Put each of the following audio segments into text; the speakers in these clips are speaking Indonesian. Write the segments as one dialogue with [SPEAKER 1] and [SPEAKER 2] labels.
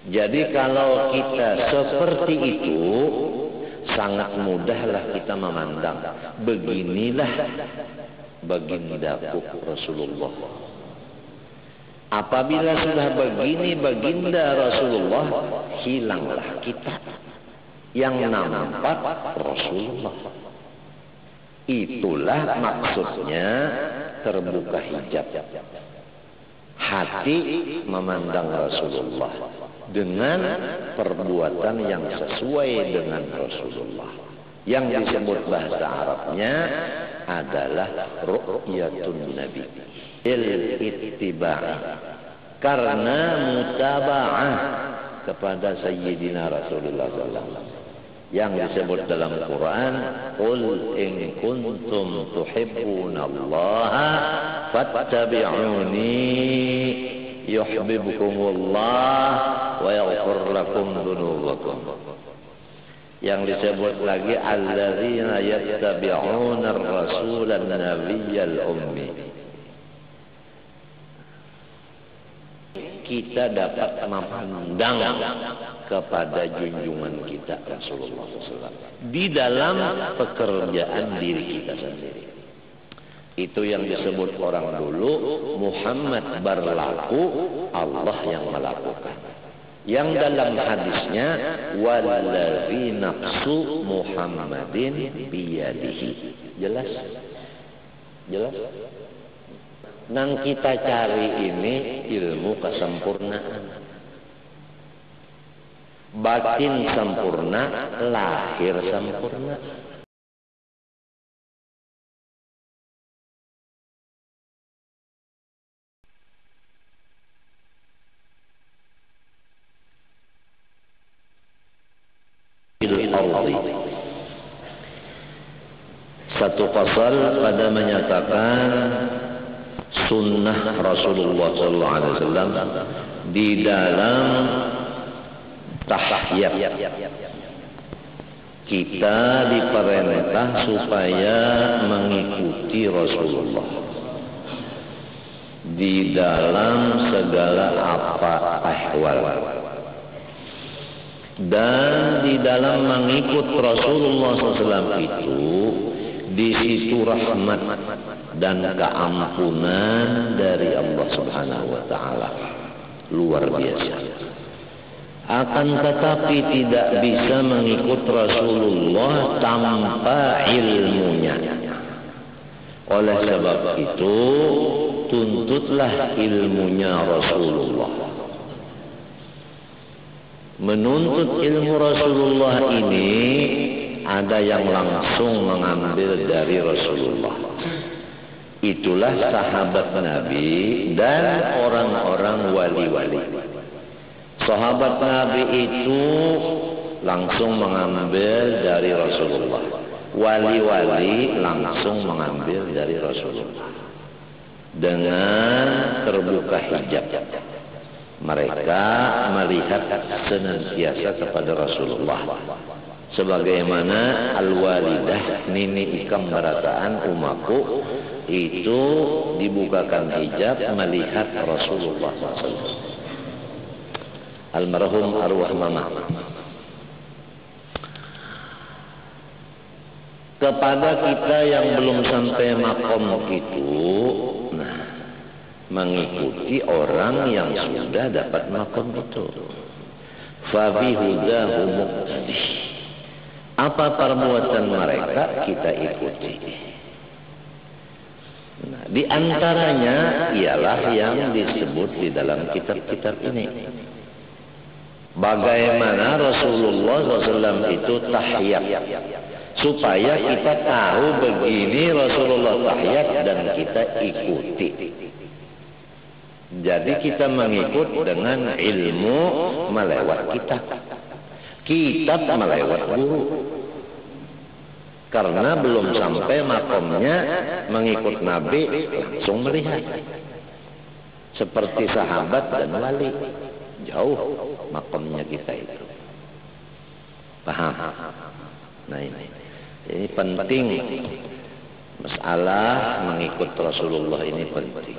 [SPEAKER 1] Jadi kalau kita seperti itu, sangat mudahlah kita memandang. Beginilah bagindaku Rasulullah. Apabila sudah begini baginda Rasulullah, hilanglah kita. Yang nampak Rasulullah. Itulah maksudnya terbuka hijab. Hati memandang Rasulullah dengan perbuatan yang sesuai dengan Rasulullah. Yang disebut bahasa Arabnya adalah ru'yatun Nabi, ittiba', karena mutaba'ah kepada Sayyidina Rasulullah SAW. Yang disebut dalam Quran, qul in kuntum tuhibbunallaha fattabi'uni yuhibbukumullah wa yaghfir lakum dzunubakum. Yang disebut lagi alladzina yattabi'una ar-rasulan nabiyyal ummi. Kita dapat memandang kepada junjungan kita Rasulullah SAW di dalam pekerjaan diri kita sendiri. Itu yang disebut orang dulu Muhammad berlaku, Allah yang melakukan. Yang dalam hadisnya wallazi nafsu Muhammadin biyadihi. Jelas? Jelas? Nang kita cari ini ilmu kesempurnaan. Batin sempurna, lahir sempurna. Satu pasal pada menyatakan sunnah Rasulullah SAW di dalam tahyab. Kita diperintah supaya mengikuti Rasulullah di dalam segala apa ahwal. Dan di dalam mengikut Rasulullah SAW itu, di situ rahmat dan keampunan dari Allah Subhanahu wa Ta'ala. Luar biasa. Akan tetapi tidak bisa mengikut Rasulullah tanpa ilmunya. Oleh sebab itu, tuntutlah ilmunya Rasulullah. Menuntut ilmu Rasulullah ini ada yang langsung mengambil dari Rasulullah. Itulah sahabat Nabi dan orang-orang wali-wali. Sahabat Nabi itu langsung mengambil dari Rasulullah. Wali-wali langsung mengambil dari Rasulullah. Dengan terbuka hijab. Mereka melihat senantiasa kepada Rasulullah. Sebagaimana al-walidah nini ikam barataan umaku itu dibukakan hijab melihat Rasulullah SAW. Almarhum arwah mama. Kepada kita yang belum sampai makom itu, mengikuti orang yang sudah dapat makom itu. Fabi hudahu muqtadih. Apa perbuatan mereka kita ikuti. Nah, di antaranya ialah yang disebut di dalam kitab-kitab ini. Bagaimana Rasulullah SAW itu tahyat. Supaya kita tahu begini Rasulullah tahyat dan kita ikuti. Jadi kita mengikut dengan ilmu melewat kitab. Kitab melewat guru. Karena belum sampai makomnya mengikut Nabi langsung melihat. Seperti sahabat dan wali. Jauh makomnya kita itu. Paham? Nah ini penting. Masalah mengikut Rasulullah ini penting.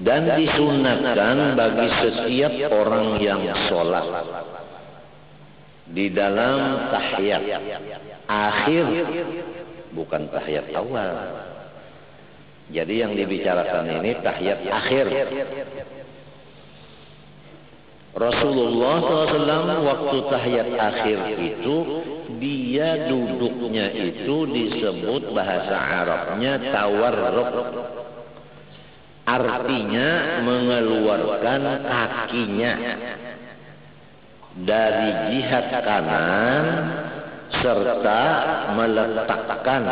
[SPEAKER 1] dan disunatkan bagi setiap orang yang sholat di dalam tahiyat akhir, bukan tahiyat awal. Jadi yang dibicarakan ini tahiyat akhir. Rasulullah SAW waktu tahiyat akhir itu, dia duduknya itu disebut bahasa Arabnya tawarruk. Artinya mengeluarkan kakinya dari jihad kanan serta meletakkan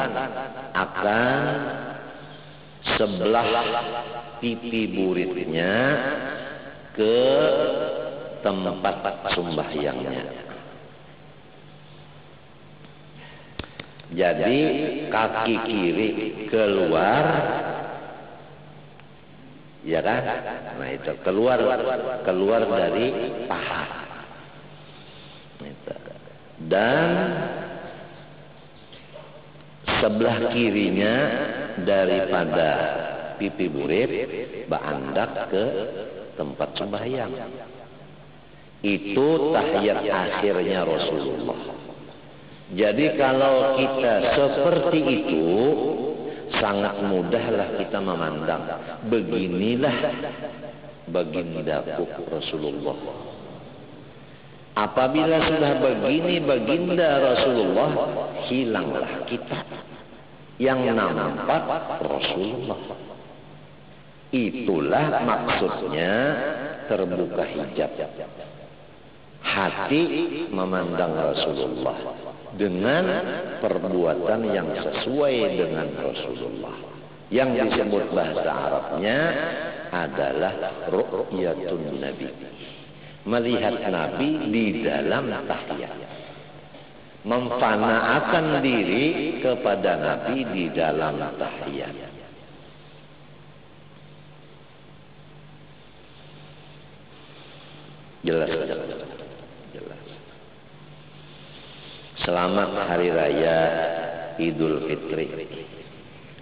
[SPEAKER 1] akan sebelah pipi buritnya ke tempat sembahyangnya. Jadi kaki kiri keluar, ya kan? Nah itu keluar dari paha. Dan sebelah kirinya daripada pipi burit berandak ke tempat sembahyang. Itu tahiyat akhirnya Rasulullah. Jadi kalau kita seperti itu, sangat mudahlah kita memandang. Beginilah bagindaku Rasulullah. Apabila sudah begini baginda Rasulullah, hilanglah kita. Yang nampak Rasulullah. Itulah maksudnya terbuka hijab. Hati memandang Rasulullah dengan perbuatan yang sesuai dengan Rasulullah. Yang disebut bahasa Arabnya adalah ru'yatun Nabi. Melihat Nabi di dalam tahiyat. Memfanaakan diri kepada Nabi di dalam tahiyat. Jelas. Selamat Hari Raya Idul Fitri,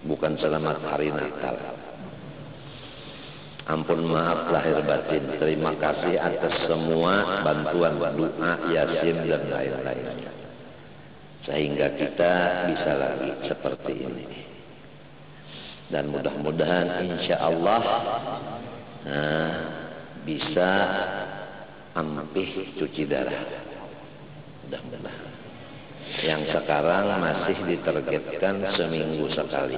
[SPEAKER 1] bukan selamat Hari Natal. Ampun maaf lahir batin. Terima kasih atas semua bantuan doa, yasin dan lain-lainnya, sehingga kita bisa lagi seperti ini. Dan mudah-mudahan insya Allah bisa ampih cuci darah. Mudah-mudahan. Yang sekarang masih ditargetkan seminggu sekali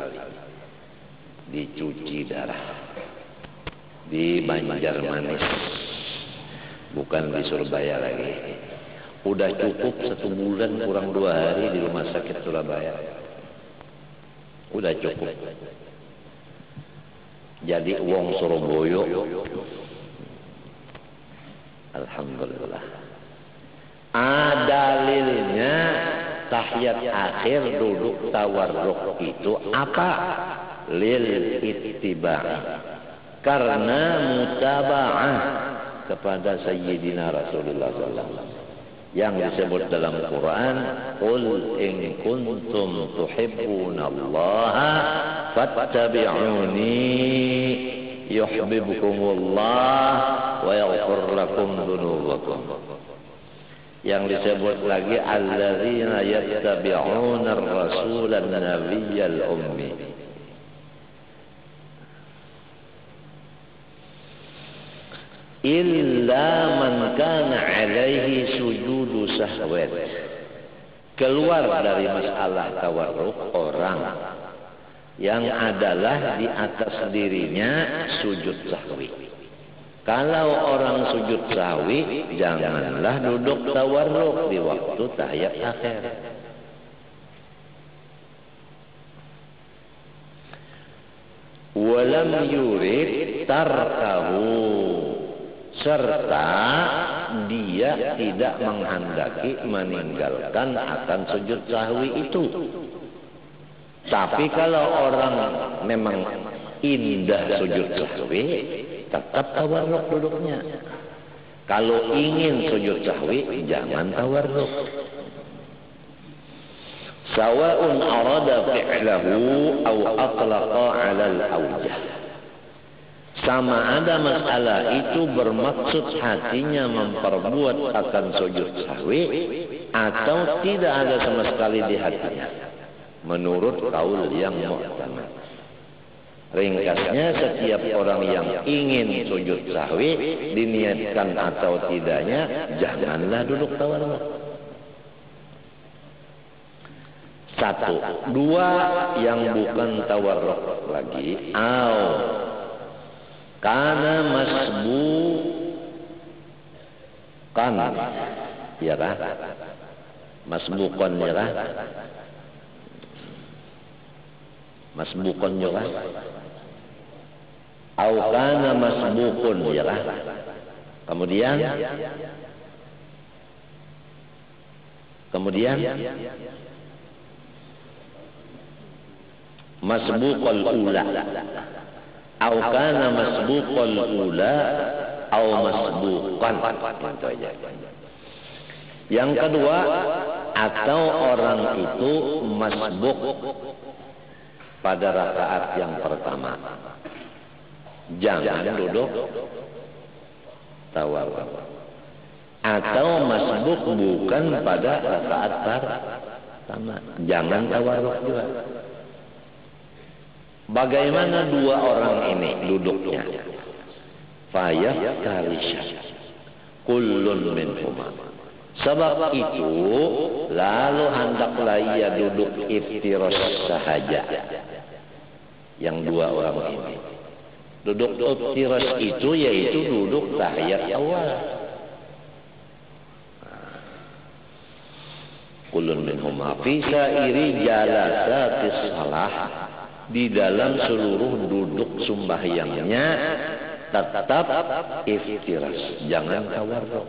[SPEAKER 1] dicuci darah di Banjarmanis, bukan di Surabaya lagi. Udah cukup 1 bulan kurang 2 hari di rumah sakit Surabaya. Udah cukup. Jadi wong Surabaya, alhamdulillah. Dalilnya tahiyat akhir duduk tawarruk itu apa? Lil ittiba', karena mutaba'ah kepada Sayyidina Rasulullah SAW. Yang disebut dalam Quran, qul in kuntum tuhibbunallaha fattabi'uni yuhibbukumullah wa yaghfir lakum dzunubakum. Yang disebut lagi alladzina yattabi'una ar-rasulan nabiyyal ummi. Illa man kana alaihi sujudu sahwat. Keluar dari masalah tawarruk orang yang adalah di atas dirinya sujud sahwi. Kalau orang sujud sahwi, janganlah duduk tawarruk di waktu tahiyat akhir. Walam yurid tarkahu, serta dia tidak menghendaki meninggalkan akan sujud sahwi itu. Tapi kalau orang memang indah sujud sahwi, tetap tawarruk duduknya. Kalau ingin sujud sahwi, jangan tawarruk. Sawa'un arada fi'lahu aw atlaqa 'ala al-awjah. sama ada masalah itu bermaksud hatinya memperbuat akan sujud sahwi atau tidak ada sama sekali di hatinya, menurut kaul yang mu'tamad. Ringkasnya, setiap orang yang ingin sujud sahwi, diniatkan atau tidaknya, janganlah duduk tawarruk. Satu. Dua, yang bukan tawarruk lagi, karena masbukan, ya kan? Masbukan, ya kan? Masbukun, ya kan? Kana masbukun, ya kan? Kemudian masbukul ula, kana masbukul ula, masbukan. Itu aja. Yang kedua, atau orang itu masbuk pada rakaat yang pertama, jangan duduk tawarruk. Atau masbuk bukan pada rakaat pertama, jangan tawarruk juga. Bagaimana dua orang ini duduknya? Fayaftarisha kullun minhuma. Sebab itu lalu hendaklah ia duduk iftiras sahaja. Yang dua orang ini duduk iftiras itu yaitu duduk tahiyat awal. Kullun minhuma fi sairi jalasatis salah, di dalam seluruh duduk sembahyangnya tetap iftiras, jangan tawarruk.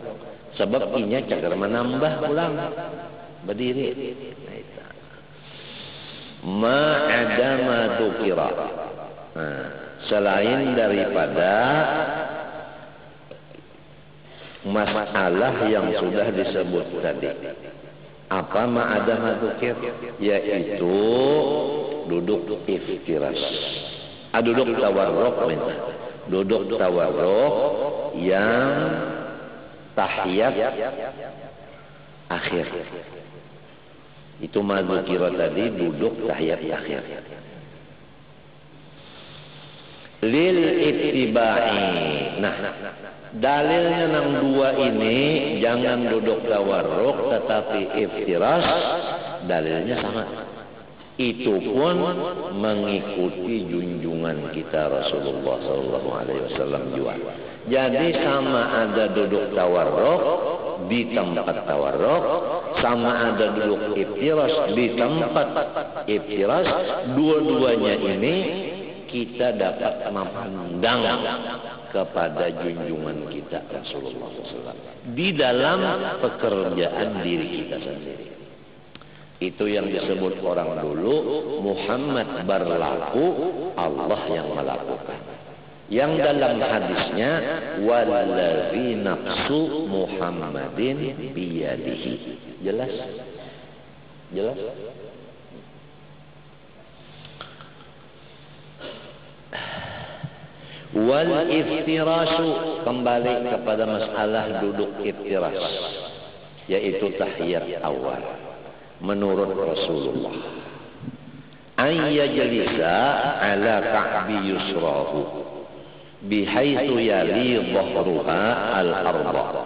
[SPEAKER 1] Sebab inya cagar menambah pulang berdiri. Ma'adama dukira, selain daripada masalah yang sudah disebut tadi. Apa ma'adama dukir? Yaitu duduk iftiras. Duduk tawarruk, duduk tawarruk yang tahiyat akhir. Itu madzukira tadi, duduk tahiyat akhir. Lil ittiba'i. Nah, dalilnya nang dua ini, jangan duduk tawarruk tetapi iftiras, dalilnya sama. Itu pun mengikuti junjungan kita Rasulullah SAW juga. Jadi sama ada duduk tawarruk di tempat tawarruk, sama ada duduk iftiras di tempat iftiras. Dua-duanya ini kita dapat memandang kepada junjungan kita Rasulullah SAW di dalam pekerjaan diri kita sendiri. Itu yang disebut orang dulu, Muhammad berlaku, Allah yang melakukan. Yang dalam hadisnya, wallazi nafsu Muhammadin biyadihi. Jelas? Jelas? Wal iftirasu, kembali kepada masalah duduk iftiras, yaitu tahiyat awal. Menurut Rasulullah, ayyajlisa ala ka'bi yusrahu bihaitsu yali dhahruha al-arba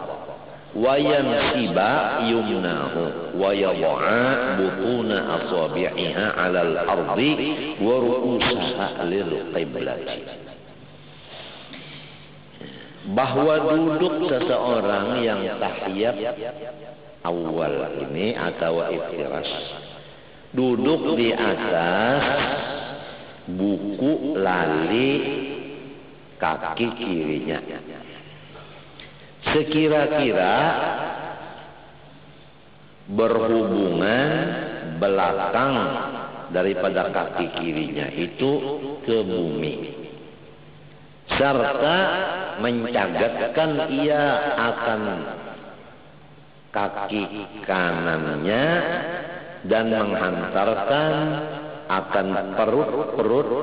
[SPEAKER 1] wa yansiba yumnahu wa yad'a butuna asabi'iha 'ala al-ardi wa ru'usaha lil qiblati. Bahwa duduk seseorang yang tahiyat awal ini atau iftiras, duduk di atas buku lali kaki kirinya, sekira-kira berhubungan belakang daripada kaki kirinya itu ke bumi, serta mencagatkan ia akan kaki kanannya dan menghantarkan akan perut-perut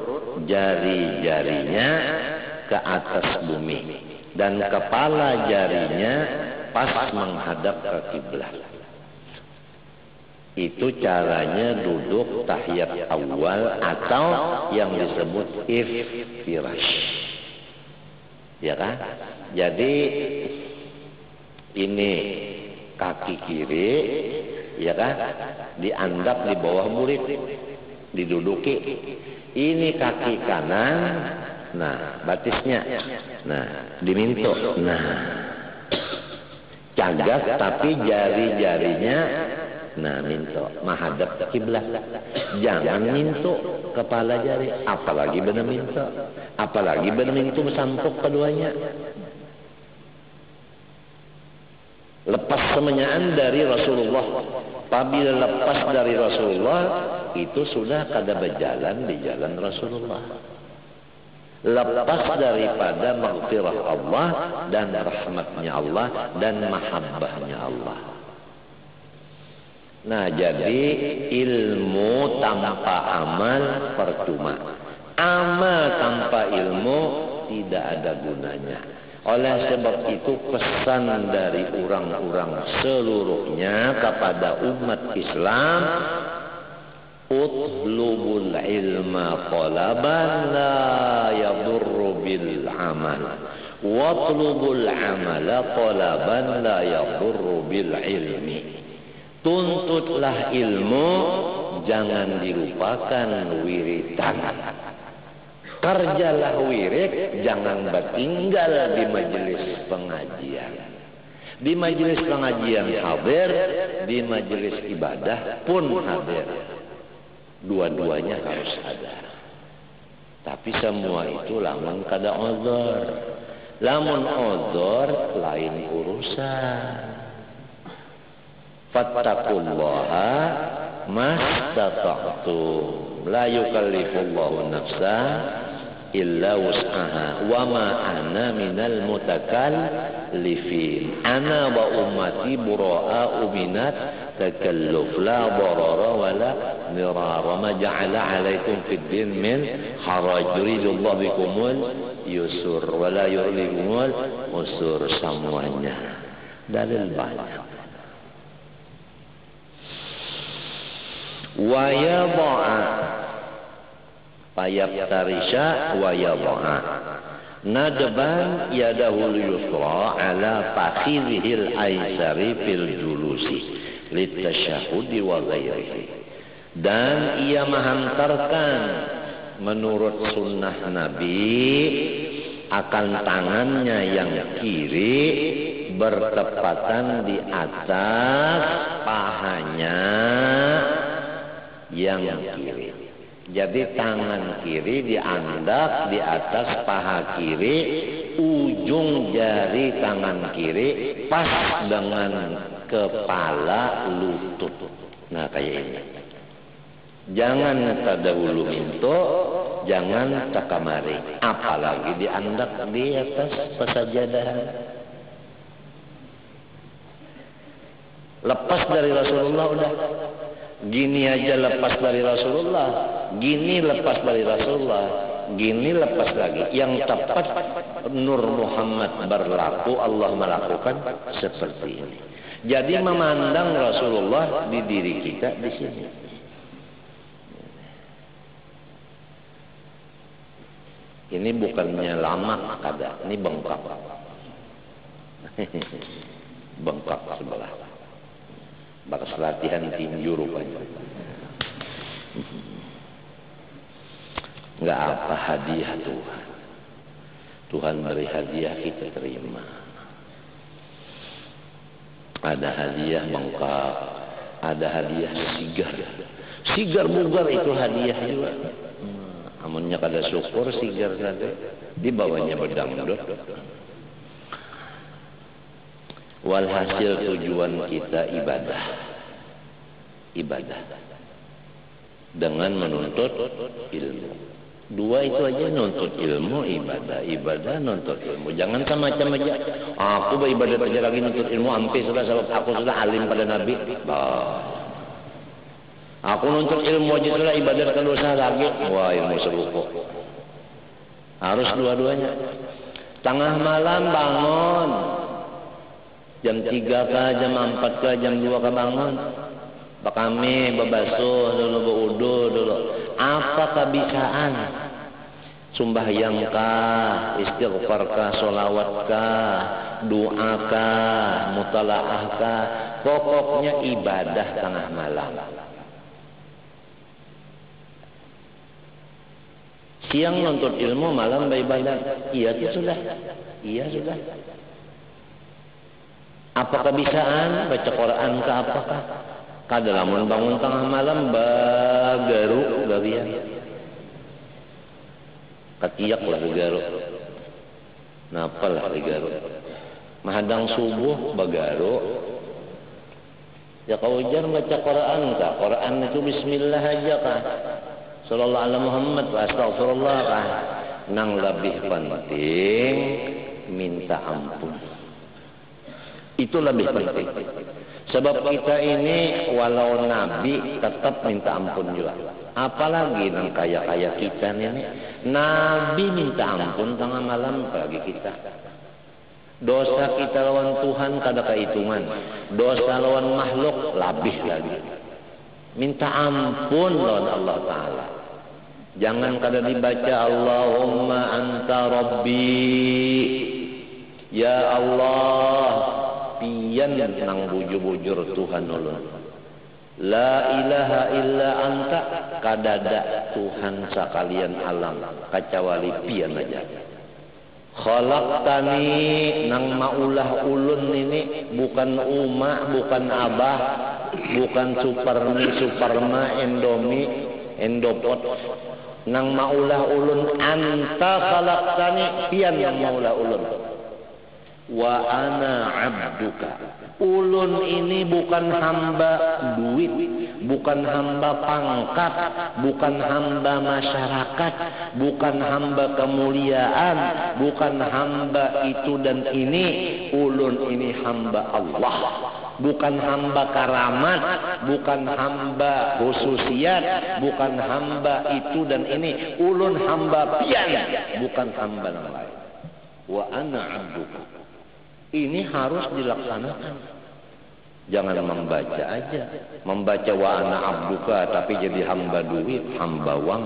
[SPEAKER 1] jari-jarinya ke atas bumi dan kepala jarinya pas menghadap ke kiblat. Itu caranya duduk tahiyat awal atau yang disebut iftirash. Ya kan? Jadi ini kaki kiri, ya kan? Diandap di bawah murid, diduduki. Ini kaki kanan, nah batisnya, nah diminto, nah cagas tapi jari-jarinya, nah minto menghadap ke kiblat. Jangan minto kepala jari, apalagi benar minto, apalagi benar minto sampuk keduanya. Lepas semenyaan dari Rasulullah. Apabila lepas dari Rasulullah, itu sudah kada berjalan di jalan Rasulullah. Lepas daripada maghfirah Allah dan rahmatnya Allah dan mahabbahnya Allah. Nah, jadi ilmu tanpa amal percuma. Amal tanpa ilmu tidak ada gunanya. Oleh sebab itu pesan dari orang-orang seluruhnya kepada umat Islam, utlubul ilma talaban la yadurru bil amal, watlubul amala talaban la yadurru bil ilmi. Tuntutlah ilmu, jangan dilupakan wiridan. Kerjalah wirid, jangan bertinggal di majelis pengajian. Di majelis pengajian hadir, di majelis ibadah pun hadir. Dua-duanya harus ada. Tapi semua itu lamun kada uzur. Lamun uzur lain urusan. Fattaqullaha mastata'tum. La yukallifullahu nafsan illa wus'aha wa ma ana minal mutakallifin. Ana wa ummati bura'a'u minat takalluf la darara wa la dirara ma ja'ala alaikum fid din min haraj yuridullahu bikumul yusur wa la yuridukumul usur. Semuanya dalil banyak. Wa yadha'a fayaftarisha wa yadha'a nadban yadahul yusra ala fakhidhil aysari fil julusi litasyahudi wa ghairihi. Dan ia menghantarkan menurut sunnah Nabi akan tangannya yang kiri bertepatan di atas pahanya yang kiri. Jadi tangan kiri diandap di atas paha kiri, ujung jari tangan kiri pas dengan kepala lutut. Nah kayak ini. Jangan terdahulu minto, jangan takamari. Apalagi diandap di atas pesajadahan. Lepas dari Rasulullah udah. Gini aja lepas dari Rasulullah, gini lepas dari Rasulullah, gini lepas lagi. Yang tepat Nur Muhammad berlaku, Allah melakukan seperti ini. Jadi memandang Rasulullah di diri kita di sini. Ini bukannya lama kada, ini bengkak. Bengkak sebelah. Bakas latihan tinju rupanya. Enggak apa hadiah Tuhan. Tuhan beri hadiah kita terima. Ada hadiah bengkak, ada hadiah sigar. Sigar bugar itu hadiah juga. Amunnya kada syukur sigar saja. Di bawahnya berdangdut. Walhasil tujuan kita ibadah. Ibadah. Dengan menuntut ilmu. Dua itu aja, nuntut ilmu, ibadah. Ibadah, nuntut ilmu. Jangan macam aja. Aku beribadah saja lagi nuntut ilmu. Hampir sudah sebab aku sudah alim pada Nabi. Aku nuntut ilmu aja sudah ibadah kan dosa lagi. Wah ilmu serupuk. Harus dua-duanya. Tengah malam bangun. Jam 3 kah, jam 4 kah, jam 2 kah bangun. Kami berbasuh dulu, berudu dulu. Apa kebiasaan? Sembahyangkah, istighfarkah, sholawat-kah, doakah, mutalaahkah, pokoknya ibadah tengah malam. Siang nuntut ilmu, malam beribadah. Iya sudah. Iya sudah. Apa kebiasaan? Baca Quran ke apakah? Kadalamun bangun tengah malam bagaru garian. Katiak lah digaruk. Napa lah digaruk. Mahadang subuh bagaru. Ya kau ujar baca Quran kah? Quran itu bismillah aja kah? Sallallahu alaihi Muhammad wa astagfirullah kah? Nang lebih penting minta ampun. Itu lebih penting. Sebab kita ini walau nabi tetap minta ampun juga. Apalagi yang kaya-kaya kita ini. Nabi minta ampun tengah malam bagi kita. Dosa kita lawan Tuhan kada kehitungan. Dosa lawan makhluk lebih lagi. Minta ampun lawan Allah Ta'ala. Jangan kada dibaca Allahumma anta rabbi. Ya Allah, pian nang bujur-bujur Tuhan ulun. La ilaha illa anta, kadada Tuhan sekalian alam kecuali pian aja. Khalaqtani, nang maulah ulun ini bukan uma, bukan abah, bukan superma, endopot. Nang maulah ulun anta khalaqtani, pian nang maulah ulun. Wa ana abduka. Ulun ini bukan hamba duit, bukan hamba pangkat, bukan hamba masyarakat, bukan hamba kemuliaan, bukan hamba itu dan ini. Ulun ini hamba Allah. Bukan hamba karamat, bukan hamba khususiat, bukan hamba itu dan ini. Ulun hamba pian, bukan hamba yang lain. Wa ana abduka. Ini harus dilaksanakan. Jangan membaca aja. Membaca wa ana abduka tapi jadi hamba duit, hamba wang.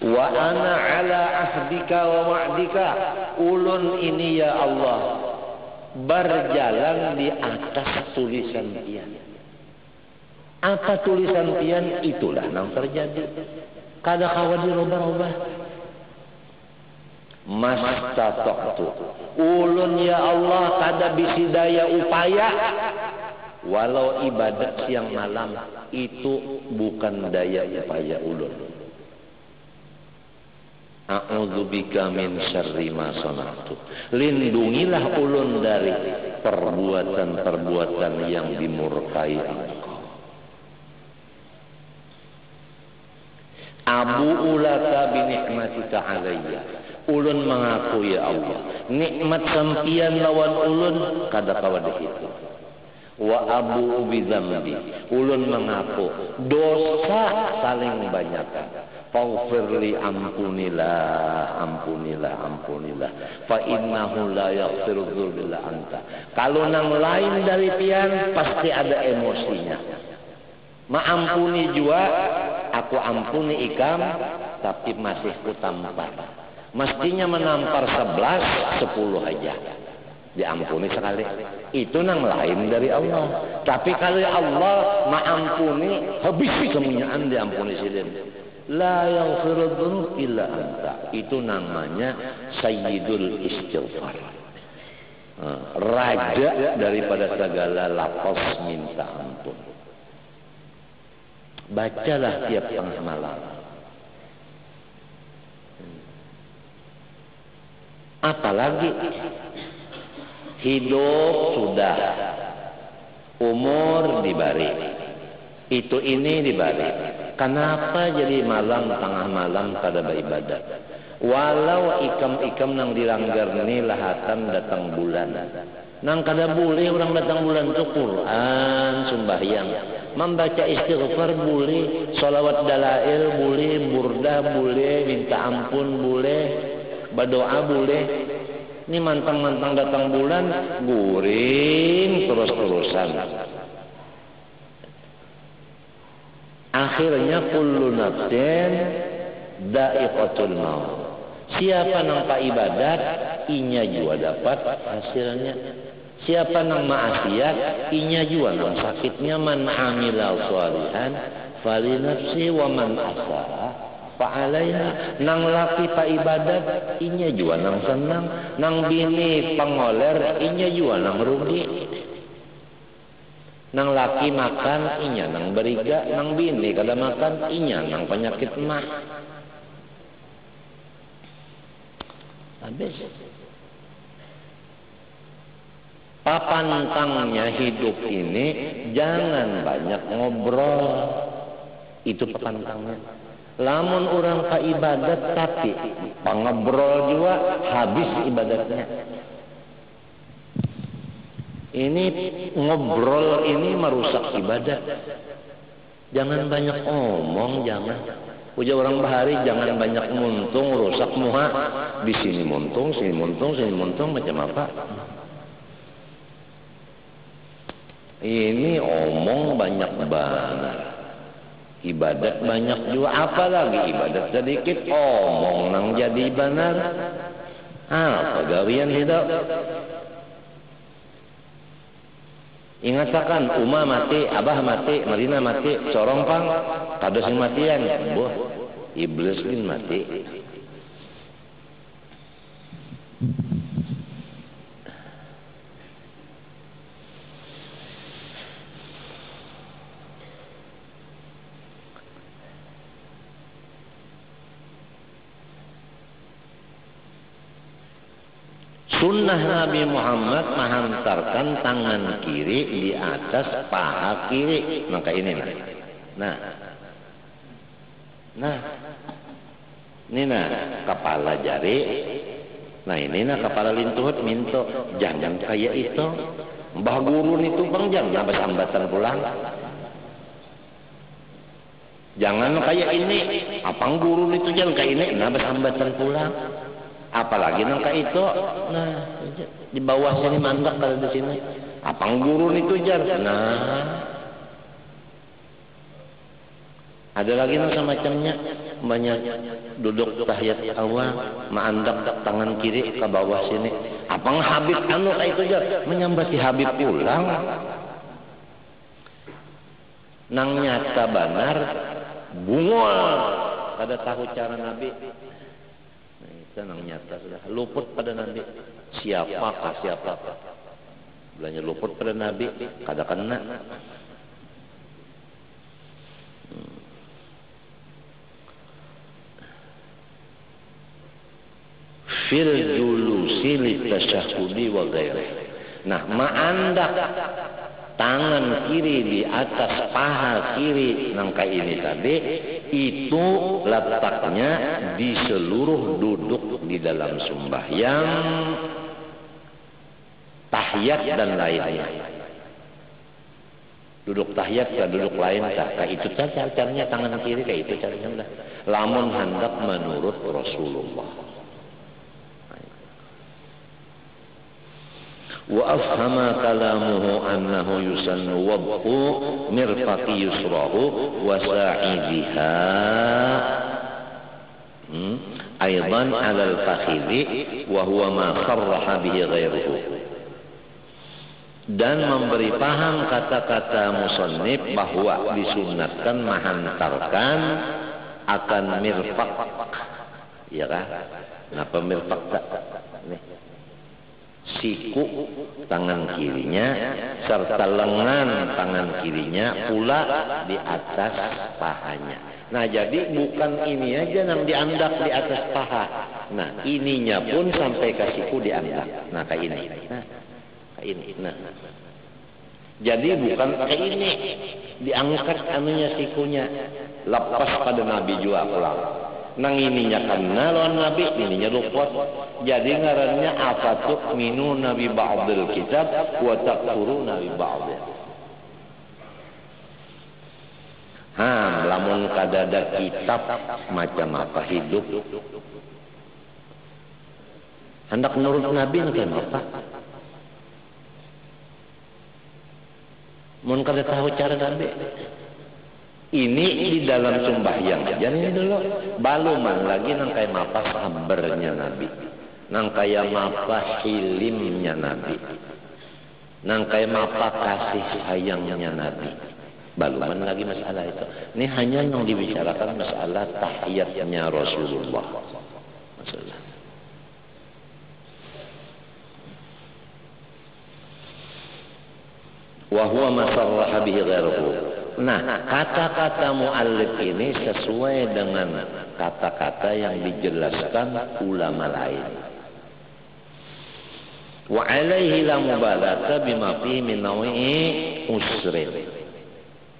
[SPEAKER 1] Wa ana ala ahdika wa wa'dika. Ulun ini ya Allah berjalan di atas tulisan pian. Apa tulisan pian? Itulah yang terjadi. Kada kawan dirubah-rubah. Mastata'tu. Ulun ya Allah kada bisi daya upaya. Walau ibadat siang malam itu bukan daya upaya ulun. A'udzubika min syarri ma sana'tu. Lindungilah ulun dari perbuatan-perbuatan yang dimurkai Engkau. Abu ulaka bi nikmatika alayya. Ulun mengaku ya Allah, nikmat sampian lawan ulun kada kawa dihitung. Wa abu bi dzambi. Ulun mengaku dosa saling banyak. Faghfirli, ampunilah, ampunilah, ampunilah. Fa innahu la yaghfiru dzunub illa anta. Kalau nang lain dari pian pasti ada emosinya. Maampuni juga, aku ampuni ikam, tapi masih kutampar. Mestinya menampar 11, 10 aja. Diampuni sekali. Itu nang lain dari Allah. Tapi kalau Allah maampuni, habis kemunyaan diampuni sidin. La yaghfiru dzunub illa anta. Itu namanya Sayyidul Istighfar. Raja daripada segala lafaz minta ampun. Bacalah tiap tengah malam. Apalagi hidup sudah, umur dibari, itu ini dibari. Kenapa jadi malam tengah malam pada beribadah? Walau ikam-ikam nang dilanggar ni lahatan datang bulan. Nang kada boleh orang datang bulan tu Quran, sembahyang. Membaca istighfar boleh, sholawat dalail boleh, burdah boleh, minta ampun boleh, berdoa boleh. Ini mantang-mantang datang bulan, guring terus-terusan. Akhirnya kullu nafsin dha'iqatul maut. Siapa nang pa ibadat, inya juga dapat hasilnya. Siapa nang maasiat, inya juga nang sakitnya. Man amila shalihan fali nafsi wa man asaa fa alaiha. Nang laki pa ibadat, inya juga nang senang. Nang bini pangoler, inya juga nang rugi. Nang laki makan, inya nang beriga. Nang bini kada makan, inya nang penyakit mah. Habis. Papantangnya hidup ini jangan banyak ngobrol. Itu papantangnya. Lamun orang ka ibadat tapi pangobrol juga habis ibadatnya. Ini ngobrol ini merusak ibadat. Jangan banyak omong, jangan. Ujar orang bahari jangan banyak muntung, rusak muha. Di sini muntung, sini muntung, sini muntung, macam apa? Ini omong banyak banget. Ibadat banyak juga. Apalagi ibadat sedikit, omong nang jadi benar. Apa gawian hidup? Ingatakan Uma mati, Abah mati, Marina mati, corong pang, kada sing matian. Boh, iblis pun mati. Sunnah Nabi Muhammad menghantarkan tangan kiri di atas paha kiri. Maka ini ini kepala jari. Nah ini kepala lintuhut minto. Jangan kayak itu. Mbah guru itu bang jangan hambatan pulang. Jangan kayak ini. Apang guru itu jangan kayak ini. Nabas hambatan pulang. Apalagi nangka itu, nah di bawah sini mandak kalau di sini. Apang gurun itu jar. Nah, ada lagi nang semacamnya banyak duduk tahiyat awal, mandak tangan kiri ke bawah sini. Apang Habib anu kayak itu jar, menyambati Habib pulang. Nang nyata benar, bungol. Kada tahu cara Nabi. Senang nyata sudah luput pada Nabi. Siapa belanja luput pada Nabi kada kena. Fil julusi litasyahudi wa ghairi. Nah, ma'andak tangan kiri di atas paha kiri nangka ini tadi itu letaknya di seluruh duduk di dalam sembahyang, tahiyat dan lainnya. Duduk tahiyat ke duduk lain kah itu caranya tangan kiri kayak itu caranya. Lamun hendak menurut Rasulullah. Wa afhama kalamuhu annahu yusannu wad'u mirfaqi yusrahu wa sa'idiha aidan 'ala al-fakhidhi wa huwa ma sarraha bihi ghairuhu. Dan memberi paham kata-kata musannif bahwa disunatkan menghantarkan akan mirfaq, ya kan? Napa mirfaq tak? Nih. Siku tangan kirinya serta lengan tangan kirinya pula di atas pahanya. Nah, jadi bukan ini aja yang diandak di atas paha. Nah, ininya pun sampai ke siku diandak. Nah, kayak ini. Nah, kayak ini. Nah. Jadi bukan kayak ini diangkat anunya sikunya. Lepas pada Nabi juga pulang. Nang ininya kena lawan Nabi, ininya luput. Jadi ngarannya apa tuh minu Nabi ba'dil kitab wa takfuru Nabi ba'dil. Lamun kadada kitab macam apa hidup hendak menurut Nabi macam apa? Mun kada tahu cara Nabi. Ini di dalam sembahyang aja ini dulu. Baluman lagi nang kaya mapa sabarnya Nabi. Nang kaya mapa hilimnya Nabi. Nang kaya mapa kasih sayangnya Nabi. Baluman lagi masalah itu. Ini hanya yang dibicarakan masalah tahiyatnya Rasulullah. Masalah. Wa huwa masarraha bihi ghairuhu. Nah, kata-kata muallif ini sesuai dengan kata-kata yang dijelaskan ulama lain. Wa alaihi la mubalata bima fihi min nawi usrin.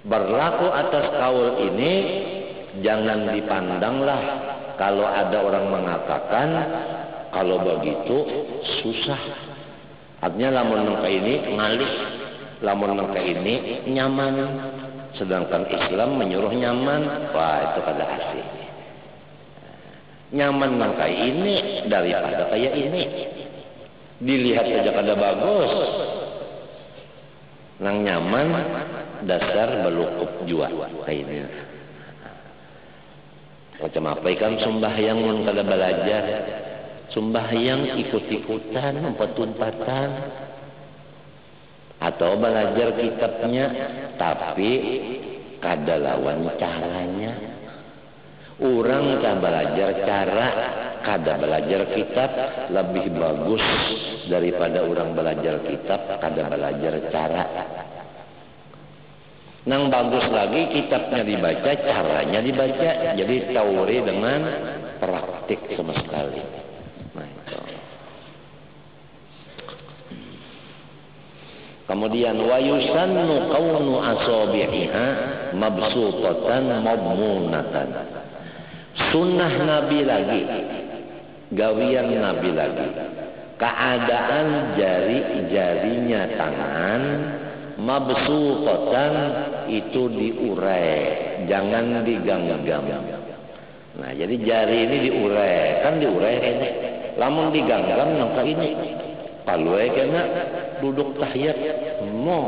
[SPEAKER 1] Berlaku atas kaul ini jangan dipandanglah kalau ada orang mengatakan kalau begitu susah. Artinya lamun nangka ini ngalih, lamun nangka ini nyaman. Sedangkan Islam menyuruh nyaman, wah itu kada asik. Nyaman nangka ini daripada kayak ini. Dilihat saja kada bagus. Nang nyaman dasar belukup jua kayak ini. Macam apa ikan sembahyang mun kada belajar. Sembahyang ikut-ikutan, umpat-umpatan. Atau belajar kitabnya tapi kada lawan caranya. Orang kan belajar cara, kada belajar kitab lebih bagus daripada orang belajar kitab kada belajar cara. Nang bagus lagi kitabnya dibaca, caranya dibaca, jadi teori dengan praktik sama sekali. Nah, itu. Kemudian wa yusannu kaunu asabi'iha mabsutatan madmunatan. Sunnah Nabi lagi, gawian Nabi lagi. Keadaan jari-jarinya tangan mabsutatan itu diurai, jangan digenggam. Nah, jadi jari ini diurai, kan diurai ini. Lamun digenggam nangka ini. Kalau kena duduk tahiyat mo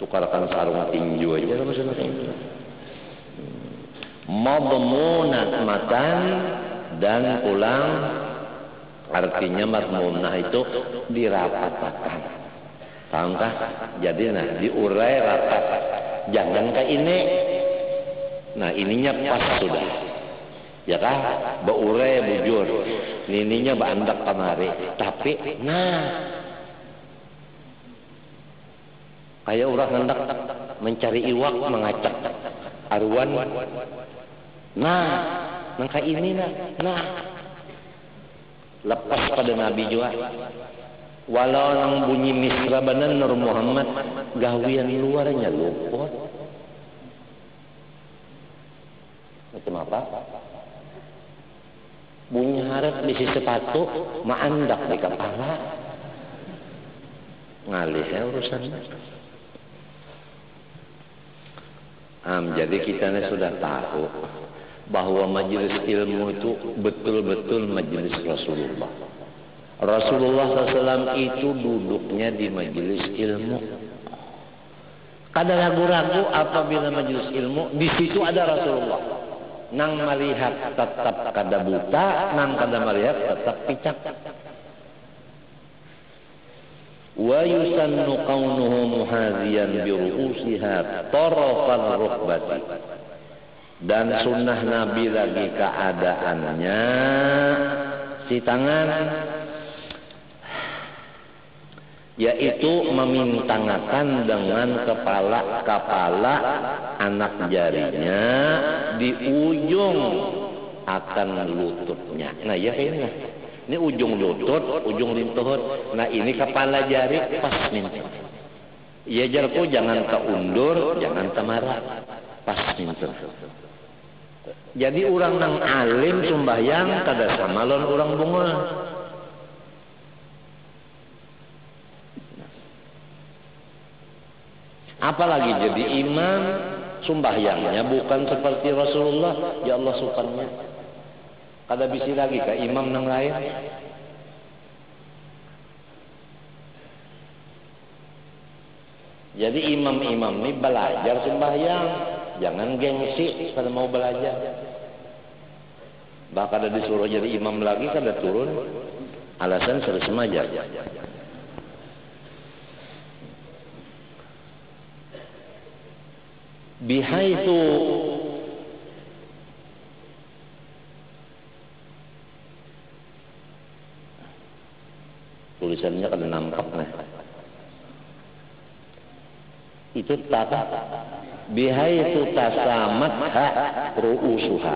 [SPEAKER 1] tukarkan sarung tinju aja sama sebenarnya. Madmunat matan dan pulang artinya madmunah itu dirapatkan. Paham-kah? Jadi nah diurai rapat. Jangan kayak ini. Nah ininya pas sudah. Ya kan, beurai bujur, nininya bandak kamari, tapi nah kayak orang hendak mencari iwak mengacak aruan, nah nangka ini nah lepas pada Nabi juga, walau nang bunyi misra banan Nur Muhammad gawian luarnya luput, macam apa? Bunyi harap di sepatu, maandak di kepala. Ngalih ya urusannya. Jadi kita sudah tahu bahwa majelis ilmu itu betul-betul majelis Rasulullah. Rasulullah SAW itu duduknya di majelis ilmu. Kada ragu-ragu apabila majelis ilmu, di situ ada Rasulullah. Nang melihat tetap kada buta, nang kada melihat tetap picak. Wa yusannu kaunuhu muhaziyan bi ru'usiha tarafal rukbati. Dan sunnah Nabi lagi keadaannya si tangan yaitu memintangakan dengan kepala anak jarinya di ujung akan lututnya. Nah ya ini, ini ujung lutut, ujung lintuhut. Nah ini kepala jari pas minta. Ya jarku jangan keundur, jangan temarah, pas minta. Jadi orang nang alim sumbayang kada sama lawan orang bunga. Apalagi jadi imam, sembahyangnya bukan seperti Rasulullah, ya Allah sukannya. Kada bisi lagi ke imam nang lain. Jadi imam-imam ini belajar sembahyang, jangan gengsi pada mau belajar. Bahkan ada disuruh jadi imam lagi kada turun, alasan sudah semajar. Bihaitu tulisannya kada nampak nah. Itu tata bihaitu tasamat ha ru'usuha,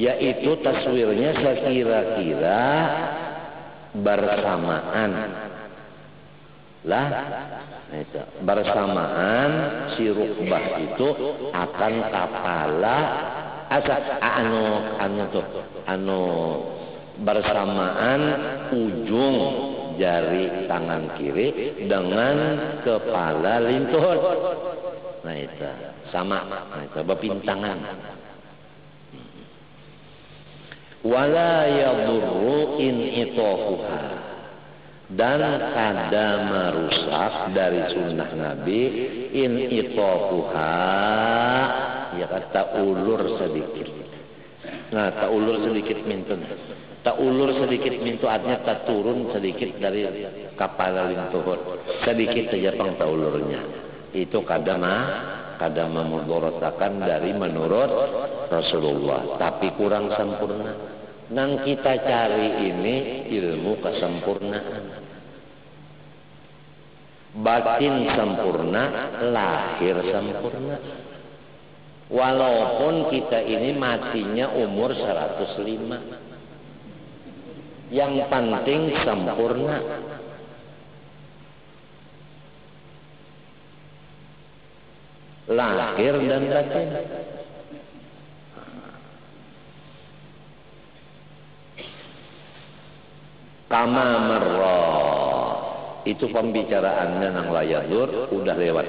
[SPEAKER 1] yaitu taswirnya sekira-kira bersamaan lah. Nah, itu bersamaan si rukbah itu akan kepala bersamaan ujung jari tangan kiri dengan kepala lintur. Nah itu sama, nah, itu bepintangan. Wala yadurru in itohuha, dan kada merusak dari sunnah Nabi in itohuha, ya kata ulur sedikit. Nah tak ulur sedikit mintun, tak ulur sedikit mintu artinya tak turun sedikit dari kepala lintuhur, sedikit saja pang tak ulurnya. Itu kada memudorotakan dari menurut Rasulullah, tapi kurang sempurna. Nang kita cari ini ilmu kesempurnaan. Batin sempurna, lahir sempurna. Walaupun kita ini matinya umur 105. Yang penting sempurna. Lahir dan batin. Kama marra, itu pembicaraannya nang layadur udah lewat.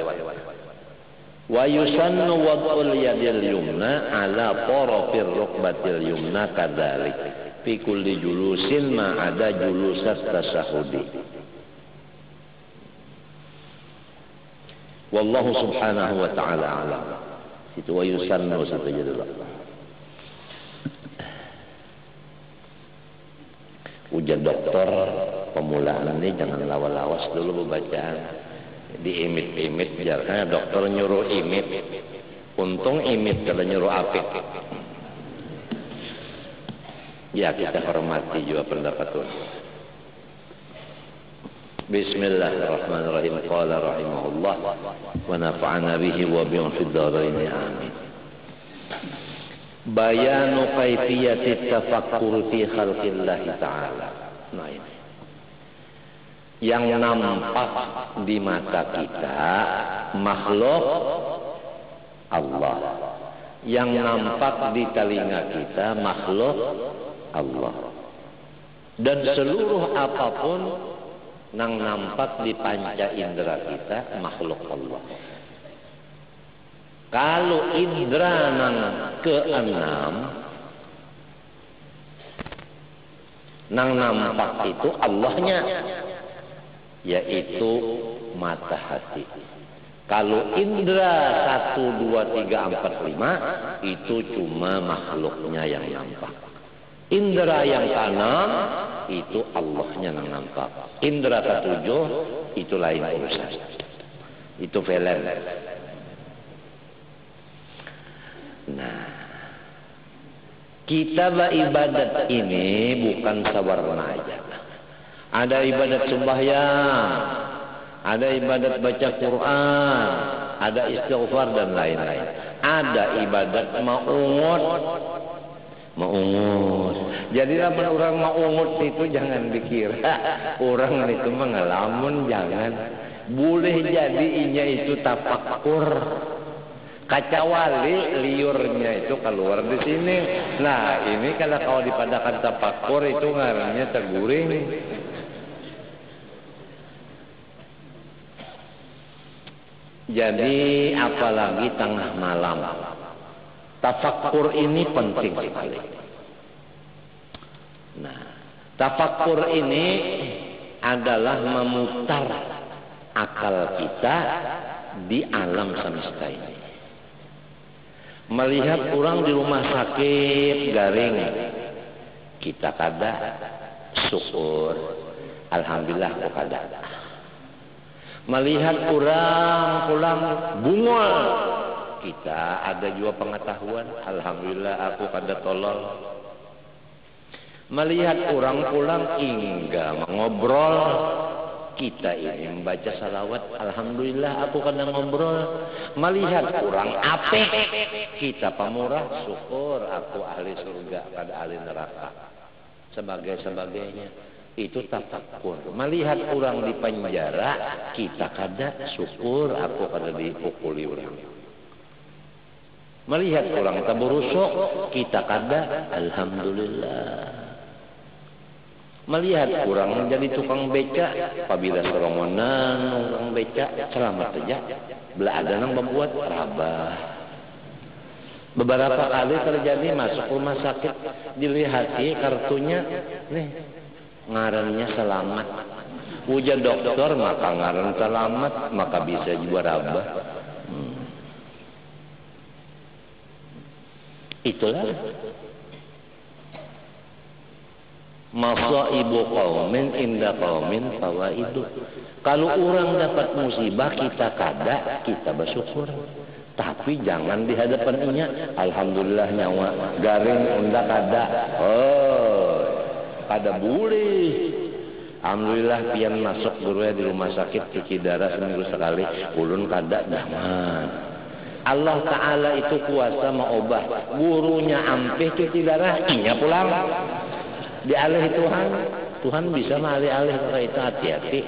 [SPEAKER 1] Wa yusannu wad'ul yadil yumna ala tarafir rukbatil yumna kadzalik fi kulli julusin ma ada julusat tasahudi. Wallahu subhanahu wa ta'ala alam. Itu wa yusannu satu judul. Ujar dokter pemulaan ini jangan lawas-lawas dulu bacaan, diimit-imit biarkan dokter nyuruh imit. Untung imit kalau nyuruh apik. Ya kita hormati juga pendapat itu. Bismillahirrahmanirrahim. Qala rahimahullah wa nafa'ana bihi wa bihi fid dharain amin. Bayanu kaifiyati tafakkur fi khalqillah ta'ala. Nah ini yang nampak di mata kita makhluk Allah, yang nampak di telinga kita makhluk Allah, dan seluruh apapun yang nampak di panca indera kita makhluk Allah. Kalau indra nang keenam nang nampak itu Allahnya, yaitu mata hati. Kalau indra 1, 2, 3, 4, 5 itu cuma makhluknya yang nampak. Indra yang keenam itu Allahnya yang nampak. Indra ketujuh itu lain urusan. Itu film. Nah, kita beribadat ini bukan sawarna aja. Ada ibadat sembahyang, ada ibadat baca Quran, ada istighfar dan lain-lain. Ada ibadat maungut. Jadi lamun orang maungut itu jangan dikira orang itu mengelamun, jangan. Boleh jadi inya itu tafakkur. Kacawali liurnya itu keluar di sini. Nah ini kalau dipadakan tafakkur itu ngarannya terguring. Jadi apalagi tengah malam. Tafakkur ini penting sekali. Nah, tafakkur ini adalah memutar akal kita di alam semesta ini. Melihat orang di rumah sakit garing, kita kada syukur, alhamdulillah kok kada. Melihat orang pulang bungol, kita ada juga pengetahuan, alhamdulillah aku kada tolol. Melihat orang pulang hingga mengobrol, kita ini membaca salawat, alhamdulillah aku kada ngobrol. Melihat orang apik, kita pamurah, syukur aku ahli surga kada ahli neraka, sebagainya. Itu tafakkur. Melihat orang di penjara, kita kada syukur aku kada dipukuli orang. Melihat orang taburusuk, kita kada alhamdulillah. Melihat orang menjadi tukang beca, apabila serongonan orang beca selamat saja, belah ada yang membuat rabah. Beberapa kali terjadi masuk rumah sakit, dilihati kartunya, nih ngarannya selamat. Ujar dokter maka ngaran selamat, maka bisa juga rabah. Itulah masa ibu qaumin inda qaumin fawaidu. Kalau orang dapat musibah kita kada, kita bersyukur. Tapi jangan di hadapannya alhamdulillah nyawa garing unda kada. Oh, kada boleh. Alhamdulillah pian masuk guru di rumah sakit cuci darah seminggu sekali, ulun kada jangan. Allah Ta'ala itu kuasa mengubah. Gurunya ampih cuci darah, inya pulang. Dialih Tuhan. Tuhan bisa mengalih-alih, maka itu hati-hati.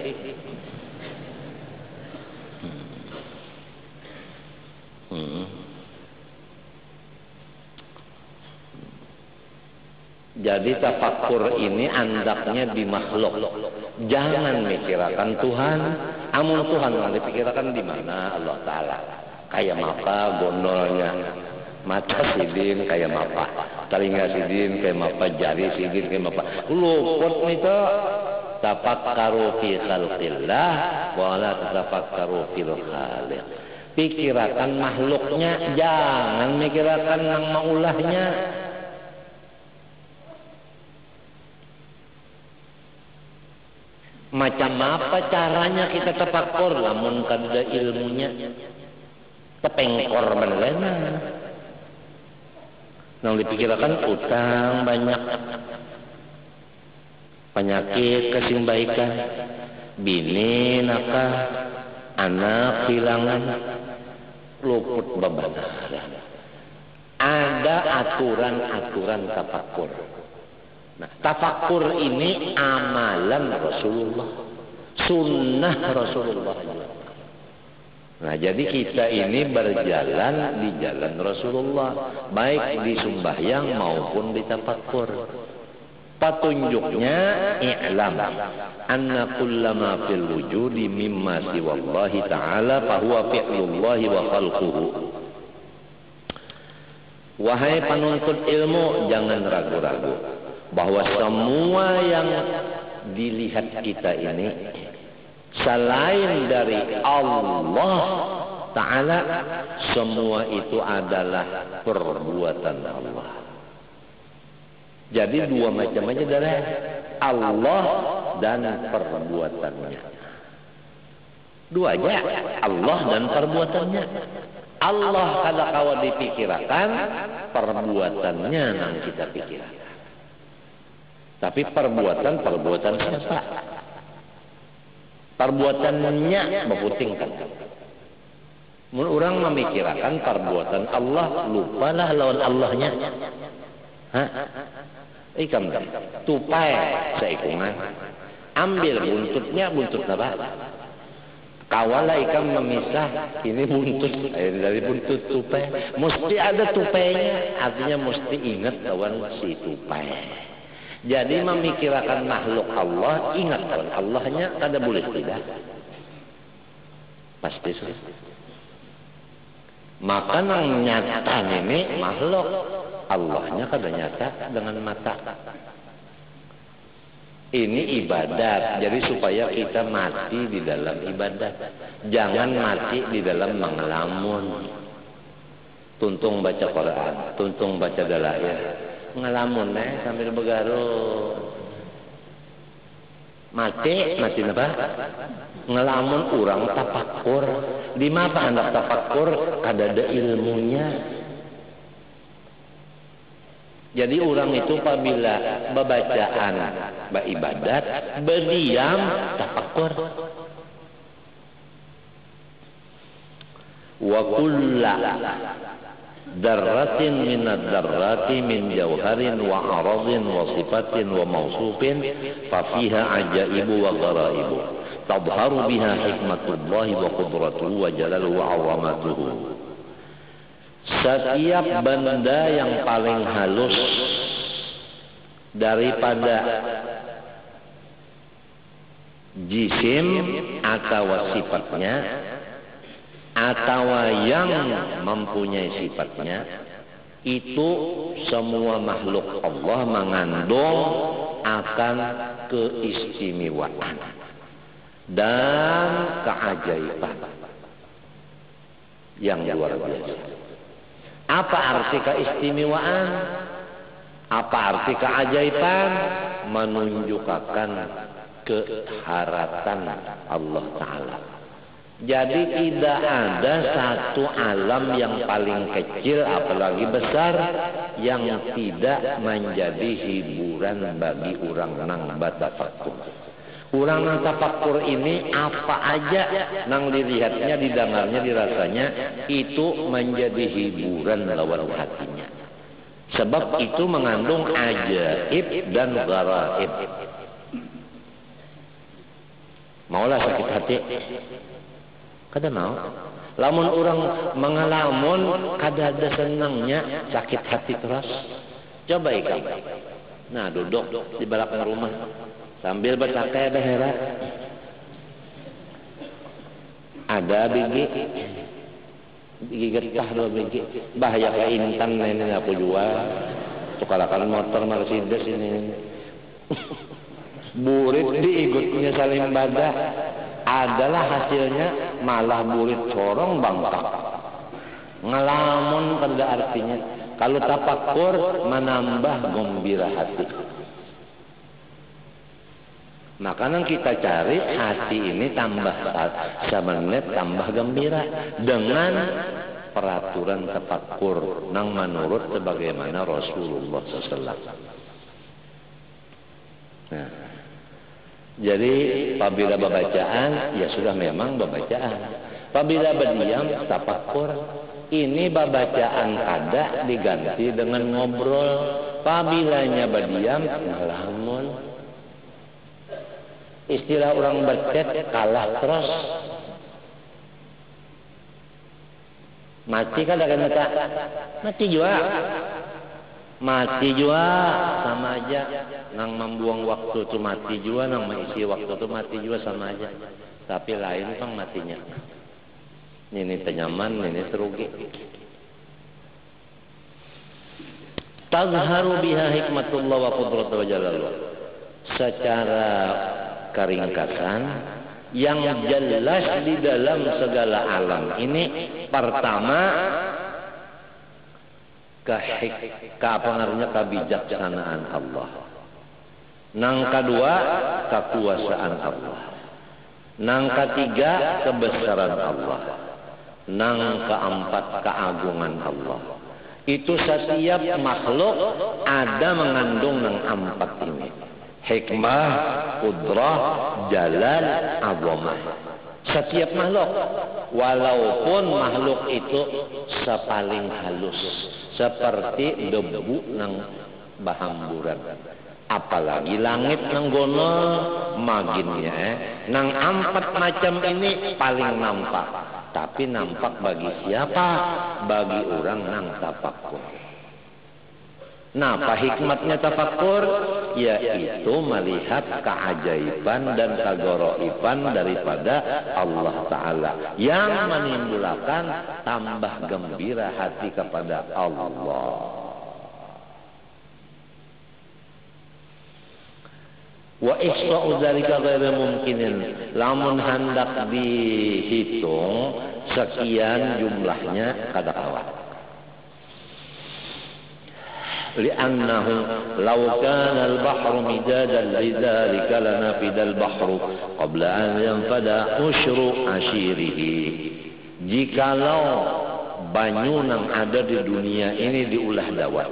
[SPEAKER 1] Jadi tafakkur ini andaknya di makhluk. Jangan mikirkan Tuhan. Amun Tuhan yang dipikirkan di mana Allah Ta'ala. Kayak mapa gondolnya. Mata sidin kayak mapa. Telinga sidin kayak mapa. Jari sidin kayak mapa. Luput itu. Tafakkaru fi khalqillah. Wala tafakkaru fil khaliq. Pikirkan makhluknya. Jangan mikirkan yang maulahnya. Macam apa caranya kita tafakkur lamun kada ilmunya tepengkor beneran. Nang dipikirkan utang banyak, penyakit kesingbahikan, bini nakah, anak hilangan, luput bebanan. Ada aturan-aturan tafakkur. Nah, tafakkur ini amalan Rasulullah, sunnah Rasulullah. Nah, jadi kita ini berjalan di jalan Rasulullah, baik di sembahyang maupun di tafakkur. Petunjuknya i'lam anna kullama fil wujudi mimma siwallahi ta'ala fahuwa fi'lullahi wa khalquhu. Wahai penuntut ilmu, jangan ragu-ragu bahwa semua yang dilihat kita ini selain dari Allah Ta'ala, semua itu adalah perbuatan Allah. Jadi dua macam aja adalah Allah dan perbuatannya. Dua aja, Allah dan perbuatannya. Allah kada kawa dipikirkan, perbuatannya yang kita pikirkan. Tapi perbuatan siapa? Perbuatannya berputingkan. Mun orang memikirkan perbuatan Allah, lupalah lawan Allahnya. Hah? Ikam tupai seikungan. Ambil buntutnya, buntut apa? Kawala ikam memisah, ini buntut dari buntut tupai. Mesti ada tupainya, artinya mesti ingat lawan si tupai. Jadi memikirkan makhluk Allah, ingat lawan Allahnya, kada boleh tidak. Pasti sudah. Maka nang nyata ini makhluk, Allahnya kada nyata dengan mata. Ini ibadat, jadi supaya kita mati di dalam ibadat, jangan mati di dalam mengelamun. Tuntung baca Quran, tuntung baca dalail, ngelamun sambil begaruh. Mati apa? Ngelamun urang tapakur. Di mana hendak tapakur kada ada ilmunya. Jadi orang itu apabila bacaan, beribadat, berdiam, tapakur. Wa kulla darratin minad darrati min jawharin wa aradin wa sifatin wa mausufin fa fiha ajaibu wa gharaibu tadharu biha hikmatullahi wa qudratuhu wa jalaluhu wa 'azamatuhu. Setiap benda yang paling halus daripada jisim atau sifatnya atau yang mempunyai sifatnya, itu semua makhluk Allah mengandung akan keistimewaan dan keajaiban yang luar biasa. Apa arti keistimewaan? Apa arti keajaiban? Menunjukkan keharatan Allah Ta'ala. Jadi tidak ada satu alam yang paling kecil apalagi besar yang tidak menjadi hiburan bagi orang nang batafakur. Orang nang tafakur ini apa aja nang dilihatnya, didengarnya, dirasanya itu menjadi hiburan lawan hatinya. Sebab itu mengandung ajaib dan gharaib. Maulah sakit hati? Kada mau. Lamun orang mengalamun kada ada senangnya, sakit hati terus. Coba ikan. Nah, duduk di belakang rumah sambil bercakap behera. Ada biji getah 2 biji. Bahaya kayak intan ini aku jual. Tukalakan motor Mercedes ini. Burit diikutnya saling badah. Adalah hasilnya malah burit corong bangkak. Ngelamun pada artinya. Kalau tapakur menambah gembira hati. Makanan kita cari hati ini tambah semenit tambah gembira dengan peraturan tapakur nang menurut sebagaimana Rasulullah SAW. Nah, jadi apabila bacaan ya sudah memang bacaan. Apabila berdiam tapakur. Ini bacaan kada diganti dengan ngobrol. Apabilanya berdiam ngelamun. Istilah orang bercet kalah terus. Mati kada kan kita? Mati juga. Mati juga sama aja. Nang membuang waktu itu mati juga, nang mengisi waktu itu mati juga sama aja. Tapi lain kan matinya. Ini tenyaman, ini terugi. Tazharu biha hikmatullah wa qudratuhu wa jalaluhu. Secara keringkasan, yang jelas di dalam segala alam ini pertama pengaruhnya kebijaksanaan Allah. Nang kedua kekuasaan Allah. Nang ketiga kebesaran Allah. Nang keempat keagungan Allah. Itu setiap makhluk ada mengandung nang empat ini. Hikmah, kudrah, jalal, azamah. Setiap makhluk, walaupun makhluk itu sepaling halus, seperti debu nang bahamburan. Apalagi langit nang gono maginnya, nang empat macam ini paling nampak. Tapi nampak bagi siapa? Bagi orang nang tapakur. Nah, apa hikmatnya tafakkur? Yaitu melihat keajaiban dan kegoroiban daripada Allah Ta'ala yang menimbulkan tambah gembira hati kepada Allah. Wa ihsa'u dzalika ghairu mumkinin. Lamun hendak dihitung sekian jumlahnya kada kawan. Li'annahu law kana al-bahru midadan lidzalika lanafida al-bahru qabla an yanfada usyru ashirihi. Jikalau banyu yang ada di dunia ini diulah dawat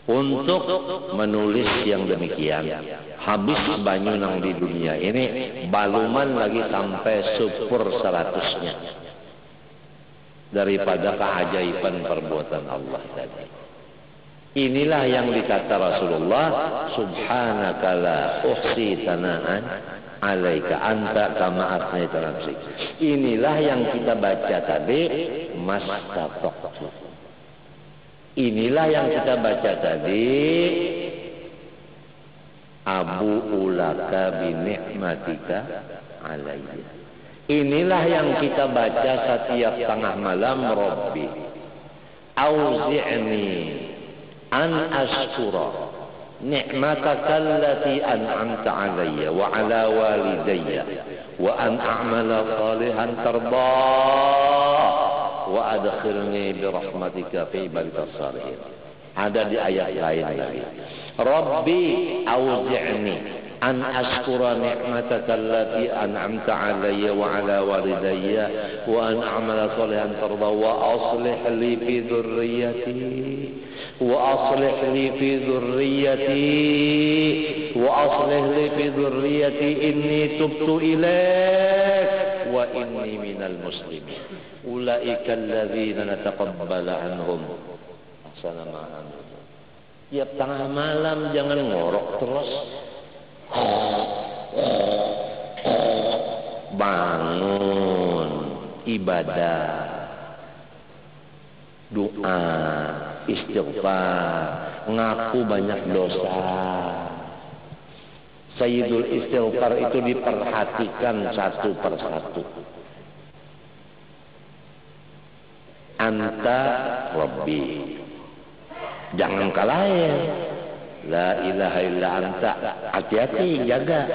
[SPEAKER 1] untuk menulis yang demikian, habis banyu yang di dunia ini baluman lagi sampai 1/100-nya daripada keajaiban perbuatan Allah tadi. Inilah yang dikata Rasulullah, subhanaka la uhsi sana'an alaika anta kama asnaita nafsik. Inilah yang kita baca tadi, mastata'tu. Inilah yang kita baca tadi, abu ulaka bi ni'matika alayya. Inilah yang kita baca setiap tengah malam, Rabbi auzi'ni an ashkura ni'mataka allati an'amta alayya wa ala walidayya wa an a'mala salihan tardah wa adkhilni bi rahmatika fi ibadikas salihin. Ada di ayat lain lagi, Rabbi auzi'ni an ashkura ni'mataka allati an'amta alayya wa ala walidayya wa an a'mala salihan tardah wa aslih li fi dhurriyyati وأصلح لي في ذريتي إني تبت إليك وإني من المسلمين أولئك الذين نتقبل عنهم أحسن ما عملوا. Tiap tengah malam jangan ngorok terus, bangun ibadah, doa, istighfar, ngaku banyak dosa. Sayyidul istighfar itu diperhatikan satu persatu. Anta Rabbi, jangan kalahin. La ilaha illa anta, hati-hati jaga.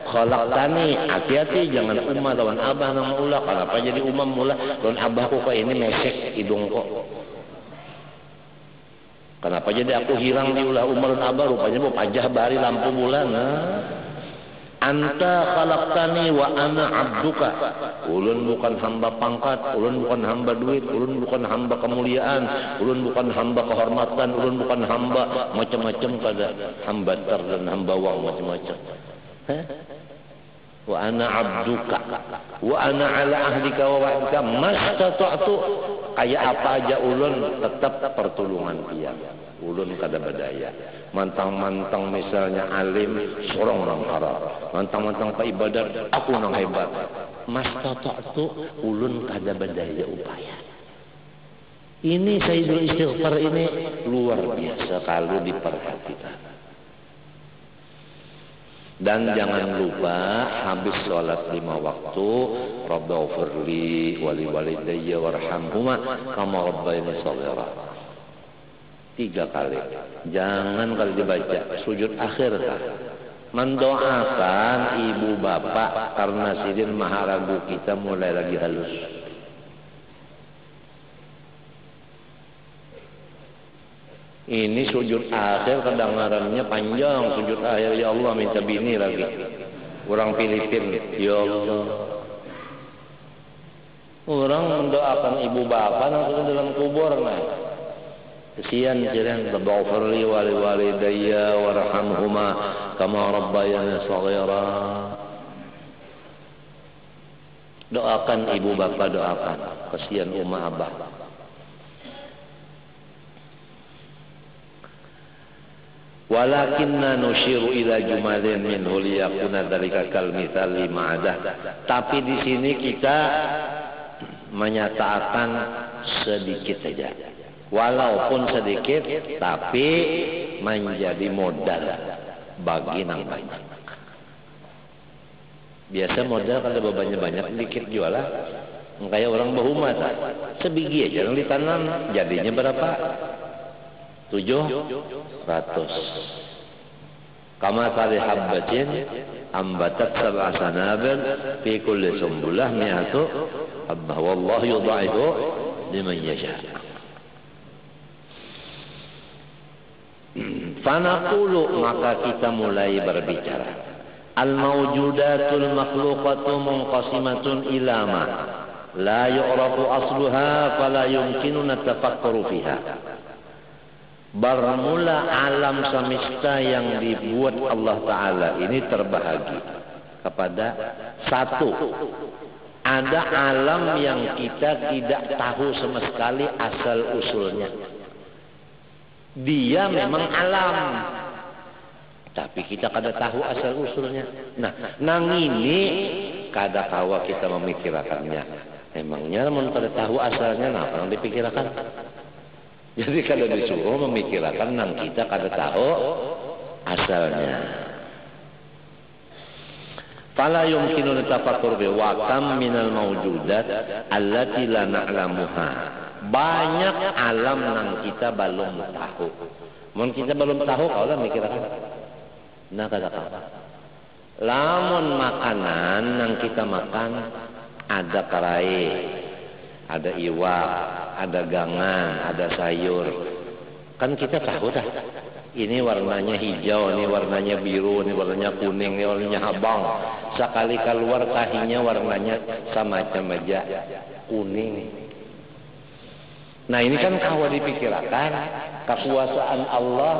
[SPEAKER 1] Khalaqtani, hati-hati jangan umma lawan abah nama ulah. Kenapa jadi umam mula lawan abahku kok ini mesek hidung kok. Kenapa jadi aku hilang di ulah umar dan abah, rupanya mau pajah bari lampu bulan. Anta khalaqtani wa ana abduka. Ulun bukan hamba pangkat, ulun bukan hamba duit, ulun bukan hamba kemuliaan, ulun bukan hamba kehormatan, ulun bukan hamba macam-macam kada, hamba tar dan hamba wang macam-macam. Wa ana abduka wa ana ala ahdika wa wa'dika mastata'tu. Kayak apa aja ulun tetap pertolongan dia. Ulun kada badaya. Mantang-mantang misalnya alim, sorong orang haram. Mantang-mantang pak ibadat, aku nang hebat. Mastata'tu, ulun kada badaya upaya. Ini Sayyidul Istighfar ini luar biasa kalau diperhatikan. Dan jangan lupa habis sholat 5 waktu, Rabbighfirli wa li walidayya warhamhuma kama rabbayani shaghira. 3 kali. Jangan kalau dibaca sujud akhir kan. Mendoakan ibu bapak karena sidin maharagu kita mulai lagi halus. Ini sujud akhir kedengarannya panjang, sujud akhir ya Allah minta bini lagi. Orang Filipin, ya Allah. Orang mendoakan ibu bapak langsung dalam kubur nah. Kesian jiran, Rabbighfirli wa li walidayya warhamhuma kama rabbayani shaghira. Doakan ibu bapak, doakan. Kesian umma abah. Walakinna nushiru ila jumalin minhu liyakuna dzalika kal mithali ma'adah. Tapi di sini kita menyatakan sedikit saja. walaupun sedikit tapi menjadi modal bagi nang banyak. Biasa modal kalau banyak sedikit jualan kayak orang berumah sebiji aja yang ditanam jadinya berapa? 700. Kama tali habbatin ambatat sab'a sanabil fi kulli sumbulah mi'atu habbah wallahu yudha'ifu liman yasha. Fanaqulu, maka kita mulai berbicara, al-mawjudatul makhluqatu munqasimatun ila ma la yu'rafu asluha fala yumkinuna tafakkuru fiha. Bermula alam semesta yang dibuat Allah Ta'ala ini terbahagi kepada satu. Ada alam yang kita tidak tahu sama sekali asal usulnya. Dia memang alam, tapi kita kada tahu asal usulnya. Nah, nang ini kada kawa kita memikirkannya. Emangnya mun kada tahu asalnya, apa yang dipikirkan? Jadi kalau disuruh memikirkan nang kita kada tahu asalnya. Fala yumkinu tafakkur bi wa kam minal mawjudat allati la na'lamuha. Banyak alam nang kita belum tahu. Mun kita belum tahu kalau mikirkan. Nah kada tahu. Lamun makanan nang kita makan ada karai, ada iwak, ada gangan, ada sayur. Kan kita tahu dah. Ini warnanya hijau, ini warnanya biru, ini warnanya kuning, ini warnanya abang. Sekali keluar tahinya warnanya sama-sama aja kuning. Nah ini kan kawa dipikirkan kekuasaan Allah.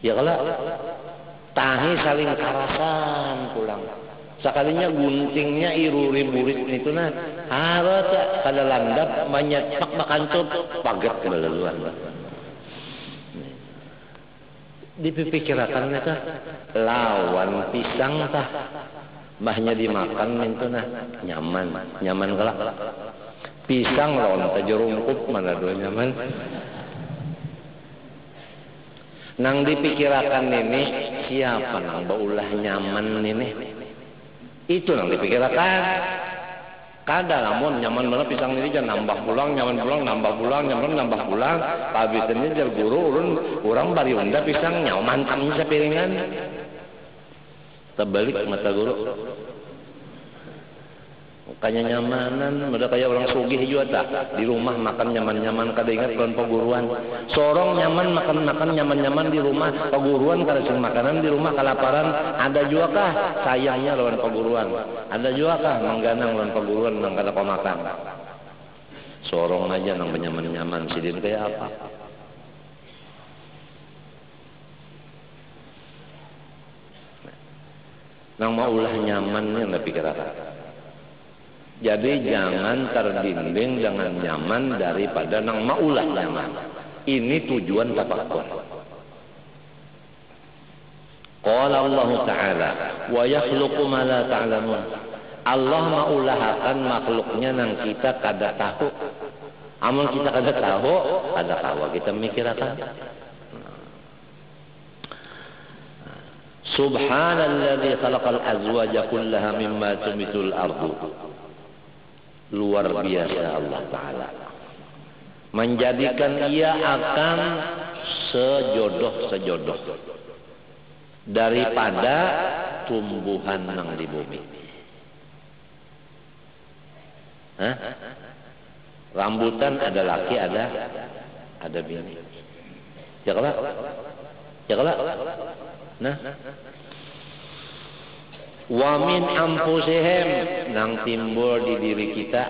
[SPEAKER 1] Ya kalau tahi saling karasan pulang. Sekalinya guntingnya iruri murid itu nah harus kada landap menyepak makantut paget belaluan. Dipikirkan tah lawan pisang tah mahnya dimakan itu nah nyaman kelak. Pisang lawan tajurungkup mana dua nyaman. Nang dipikirkan ini siapa nang baulah nyaman ini? Itu yang dipikirkan. Kada lamun nyaman mana pisang ini jangan nambah pulang, nyaman pulang, nambah pulang, nyaman nambah pulang. Habis ini jar guru orang bariunda pisang nyaman tamnya sepiringan. Terbalik mata guru. Kayaknya nyamanan, udah kayak orang sugih juga tak. Di rumah makan nyaman-nyaman, kada ingat lawan paguruan. Sorong nyaman makan nyaman-nyaman di rumah, paguruan kada sing makanan di rumah kelaparan. Ada juga kah sayangnya lawan paguruan? Ada juga kah mangganang lawan paguruan nang kada kau makan? Sorong aja nang nyaman-nyaman, sidin kayak apa? Nang maulah nyaman yang dipikirkan. Jadi jangan terdinding dengan nyaman daripada nang maulah nyaman. Ini tujuan tafakkur. Qala Allah Ta'ala wa yakhluqu ma la ta'lamun. Allah maulahakan makhluknya nang kita kada tahu. Amun kita kada tahu, ada kawa kita mikirkan. Subhanalladzi khalaqal azwaja kullaha mimma tumitul ardu. Luar biasa Allah Ta'ala menjadikan ia akan sejodoh daripada tumbuhan yang di bumi. Hah? Rambutan ada laki ada bini. Ya kalau nah wa min anfusihim nang timbul di diri kita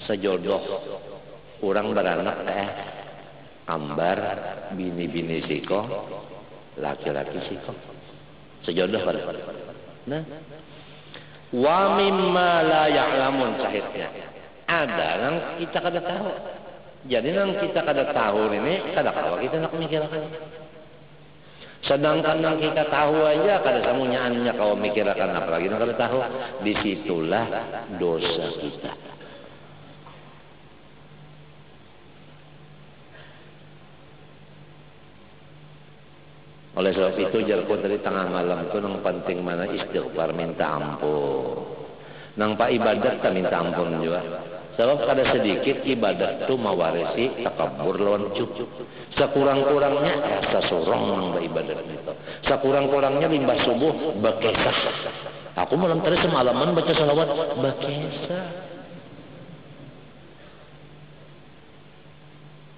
[SPEAKER 1] sejodoh orang beranak ambar bini-bini siko laki-laki siko sejodoh pada nah wa mimma la ya'lamun sahihnya ada nang kita kada tahu. Jadi nang kita kada tahu ini kada kawa kita nak mikirkan. Sedangkan yang kita tahu aja kada samunyaannya kau mikirkan apalagi yang kada tahu. Disitulah dosa kita. Oleh sebab itu jarku dari tengah malam itu nang penting mana istighfar minta ampun. Nang pak ibadat tak minta ampun juga. Sebab kada sedikit ibadat itu mewarisi takabur lawan ujub. Sekurang-kurangnya rasa sorong nang ibadat itu. Sekurang-kurangnya limbah subuh bekesah. Aku malam tadi semalaman baca salawat bekesah.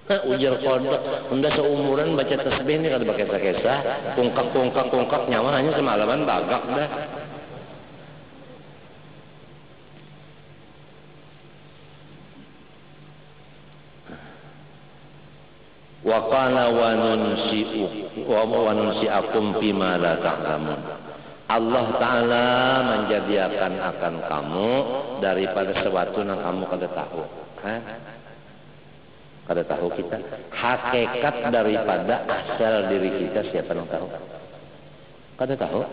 [SPEAKER 1] Ujar kodok, unda seumuran baca tasbih ini kada bekesah-kesah, kungkak nyawa hanya semalaman bagak dah. Wa qala wa nunsi'akum bima la ta'lamun. Allah Ta'ala menjadikan akan kamu daripada sesuatu yang kamu kada tahu. Kada tahu kita hakikat daripada asal diri kita, siapa yang tahu? Kada tahu.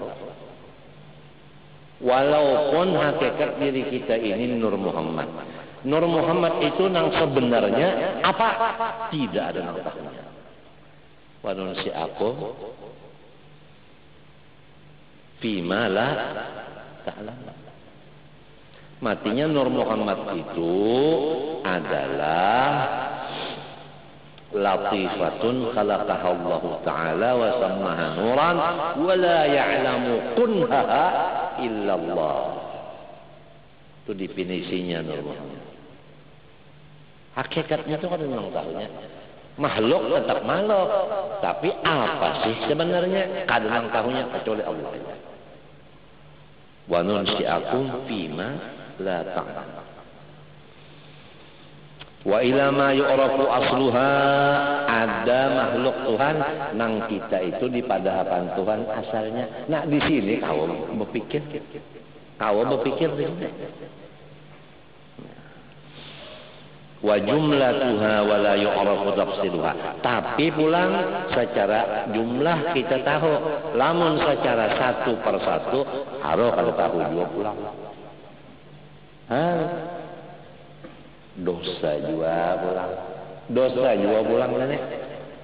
[SPEAKER 1] Walaupun hakikat diri kita ini Nur Muhammad. Nur Muhammad itu nang sebenarnya apa? Tidak ada nang tahunya. Wa nunsi'akum fima la ta'lamun. Matinya Nur Muhammad itu adalah latifatun khalaqaha Allah Ta'ala wa sammaha nuran wa la ya'lamu kunhaha illallah. Itu definisinya Nur Muhammad. Hakikatnya itu kan memang tahunya. Makhluk tetap makhluk, tapi apa sih sebenarnya? Kadang tahunya kecuali Allah. Wa nunsi'akum fima la ta'lamun. Wa ila ma yu'rafu asluha, ada makhluk Tuhan nang kita itu di padahapan Tuhan asalnya. Nah di sini kau berpikir di sini. Wa jumlatuha wa la yu'rafu tafsiluha. Tapi pulang secara jumlah kita tahu, lamun secara satu persatu harus kada tahu juga pulang. Dosa juga pulang nih.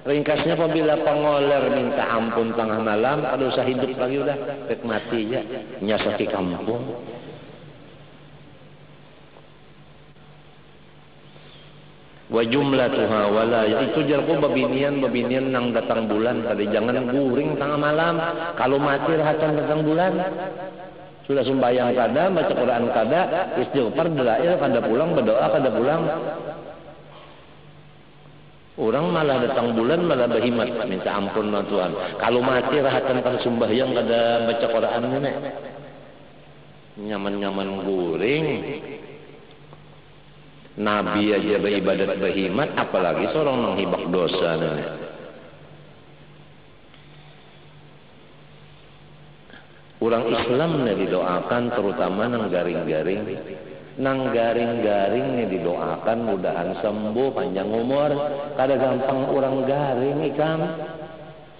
[SPEAKER 1] Ringkasnya apabila pengoler minta ampun tengah malam, ada usah hidup lagi udah, rek mati aja, nyasaki kampung. Wa jumlatuha wala, itu jarku babinian nang datang bulan tadi, jangan guring tengah malam. Kalau mati rahatan datang bulan. Sudah sembahyang kada, baca Quran kada, istighfar delail kada pulang, berdoa kada pulang. Orang malah datang bulan malah berhimat minta ampun sama Tuhan. Kalau mati rahatan kada sembahyang kada baca Quran ini. Nyaman-nyaman guring. Nabi aja beribadat berhimat, apalagi seorang menghibak dosa nih. Orang Islam nih didoakan, terutama nang garing-garing nih didoakan mudahan sembuh panjang umur. Kada gampang orang garing ikan.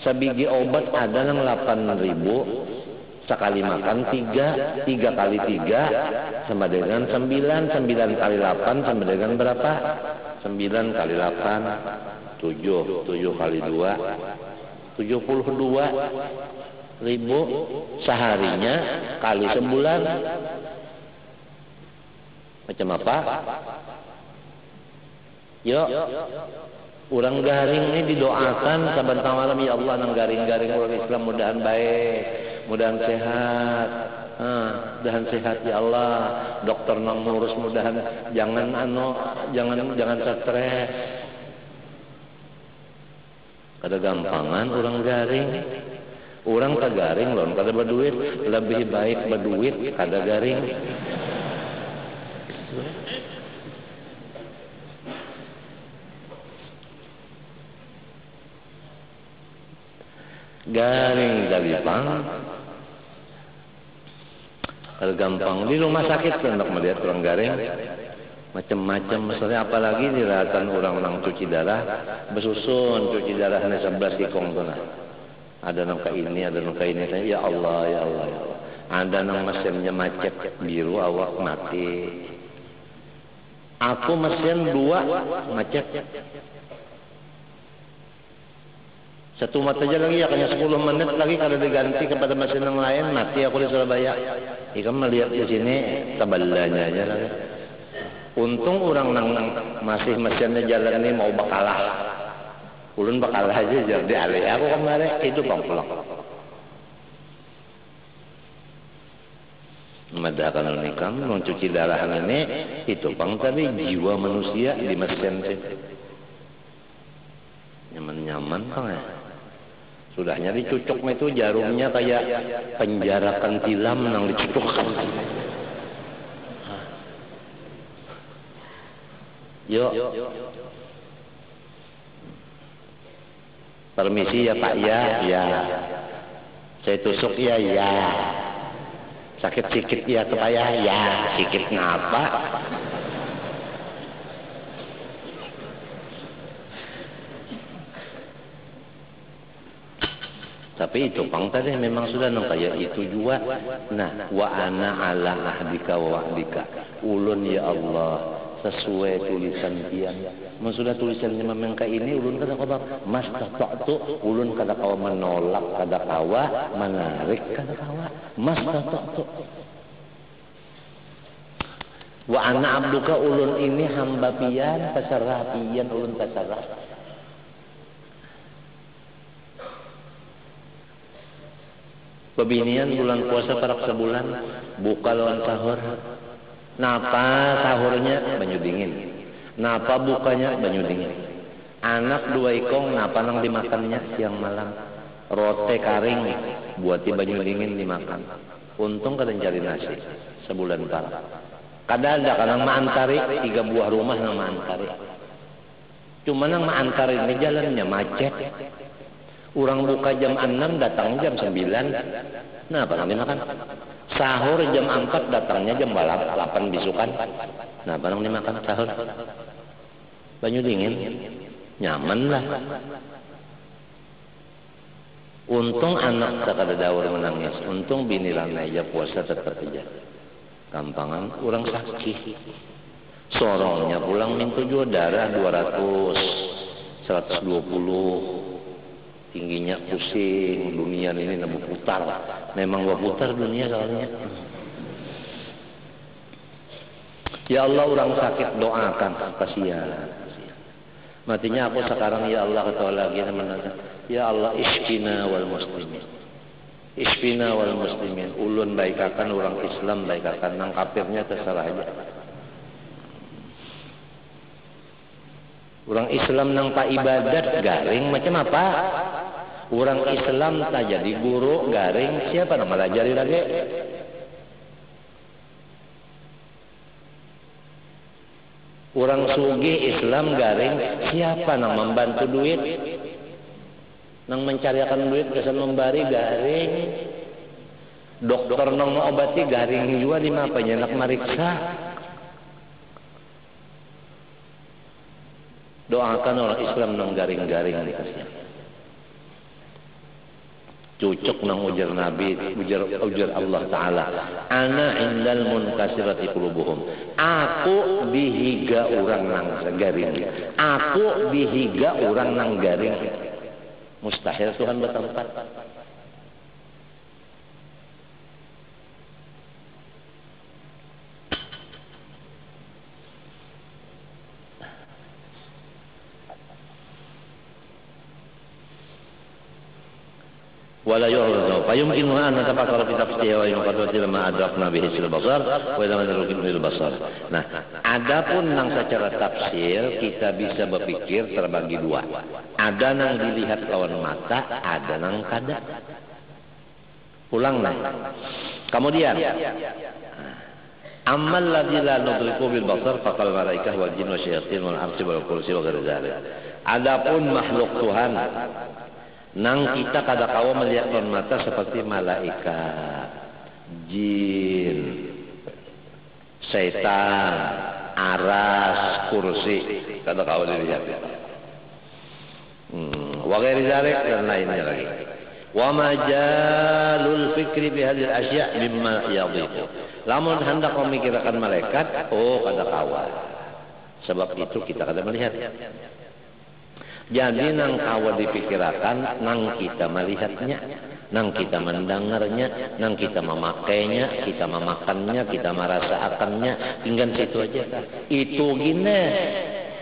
[SPEAKER 1] Sabigi obat ada nang 8.000. Sekali makan 3 kali 3 sama dengan 9 kali 8 sama dengan berapa? 9 kali 8 7 kali 2 72.000 seharinya kali sebulan. Macam apa? Yuk, orang garing ini didoakan saban malam, ya Allah nang garing-garing orang Islam mudahan baik, mudahan sehat. Mudahan sehat ya Allah. Dokter nang ngurus mudahan jangan stres. Kada gampangan orang garing. Orang tak garing loh, kada berduit, lebih baik berduit kada garing. Garing galipang, kada gampang. Di rumah sakit hendak melihat orang garing, macam-macam misalnya, apalagi di ratan orang cuci darah, bersusun cuci darah hanya 11 kikong tu nah. Ada nangka ini, ada nangka ini. Ya Allah, ya Allah, ya Allah. Ada nang mesinnya macet biru, awak mati. Aku mesin 2 macet. Satu mata aja lagi, ya hanya 10 menit lagi kalau diganti kepada mesin yang lain, mati aku di Surabaya. Ikan melihat di sini taballanya aja lagi. Untung orang nang masih mesinnya jalan ini mau bakalah. Ulun bakalah aja jadi alih aku kemarin itu pangplok. Madahkan nikam mencuci darah ini itu pang tadi jiwa manusia di mesin sih. Nyaman-nyaman pang ya. Sudahnya dicucuk itu jarumnya kayak penjarakan tilam nang dicucukkan. Yuk. Permisi ya Pak ya. Ya. Saya tusuk ya ya. Sakit sikit ya kepaya ya. Sikit ngapa? Tapi itu pang tadi memang sudah nang kayak itu juga. Nah, wa ana ala ahdika wa wa'dika. Ulun ya Allah sesuai tulisan pian. Mun sudah tulisannya memang kayak ini ulun kada kawa mas tatatu, ulun kada kawa menolak, kada kawa menarik, kada kawa mas tatatu. Wa ana abduka, ulun ini hamba pian, pasarah pian ulun pasarah. Pebinian bulan puasa parak sebulan buka lawan sahur. Napa sahurnya banyu dingin, napa bukanya banyu dingin. Anak 2 ikong napa nang dimakannya siang malam rote karing buati banyu dingin dimakan. Untung kada cari nasi sebulan parak. Kada ada kanang maantari 3 buah rumah nang maantari. Cuma nang maantari ini jalannya macet. Orang buka jam 6, datang jam 9. Nah, apa nang dimakan? Sahur jam 4, datangnya jam 8 bisukan. Nah, apa nang dimakan sahur? Banyu dingin. Nyaman lah. Untung anak tak ada daur menangis. Untung bini lanai aja puasa tetap aja. Gampangan orang sakit. Sorongnya pulang minta juga darah 200, 120. Tingginya pusing, dunia ini nabu putar. Memang berputar dunia soalnya. Ya Allah, orang sakit doakan, kasihan. Matinya aku sekarang ya Allah kata lagi namanya. Ya Allah isfina wal muslimin. Isfina wal muslimin. Ulun baikakan orang Islam baikakan, nang kafirnya terserah aja. Orang Islam nang pak ibadat garing macam apa? Orang Islam tak jadi guru garing siapa nang melajari lagi? Orang sugih Islam garing siapa nang membantu duit? Nang mencarikan duit kesan membari garing. Dokter nang mengobati garing juga di mapanya nak meriksa. Doakan orang Islam nang garing-garing dikasih. Cucuk nang ujar Nabi, ujar Allah Ta'ala. Ana indal munkasirati qulubuhum. Aku dihiga orang nang garing. Aku dihiga orang nang garing. Mustahil Tuhan bertempat. ولا يعرض فيمكنها أن نتفكر في تفسيرها وينقضي لما أدركنا به البصر وإذا ما أدركنا به البصر. Nah, adapun nang secara tafsir kita bisa berpikir terbagi dua. Ada nang dilihat lawan mata, ada nang kada. Ulang nah. Kemudian amal ladzi la nudriku bil basar faqal malaikah wal jin wa syayatin wal arsi wal kursi wa ghairi dzalik. Adapun makhluk Tuhan nang kita kada kawa melihat dengan mata seperti malaikat, jin, setan, aras, kursi, kada kawa dilihat. Wa ghairi dzalik dan lainnya lagi. Wa majalul fikri bi hadhihi al-asya' mimma yadhiqu. Lamun hendak memikirkan malaikat, oh kada kawa. Sebab itu kita kada melihat. Jadi nang kawa dipikirakan, nang kita melihatnya, nang kita mendengarnya, nang kita memakainya, kita memakannya, kita merasakannya, tinggal situ aja. Itu gini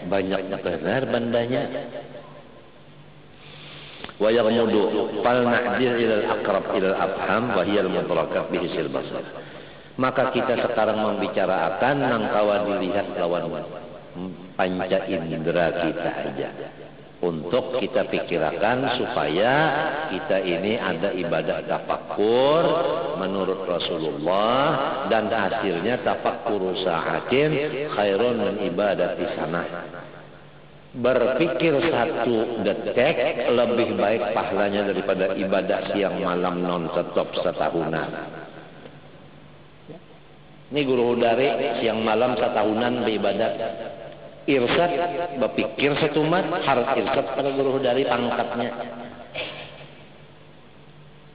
[SPEAKER 1] banyak benar bandanya. Wa yaghmudu fal na'dil ilal aqrab ilal afham wa hiya al mudrakat bihisil basar. Maka kita sekarang membicarakan nang kawa dilihat lawan panca indera kita aja. Untuk kita pikirkan supaya kita ini ada ibadah tafakkur menurut Rasulullah, dan hasilnya tafakkur sa'atin khairun min ibadati sanah. Berpikir 1 detik lebih baik pahalanya daripada ibadah siang malam non stop setahunan. Ini guru dari siang malam setahunan beribadah. Irsad berpikir setumat, harus irsad pada guru dari pangkatnya.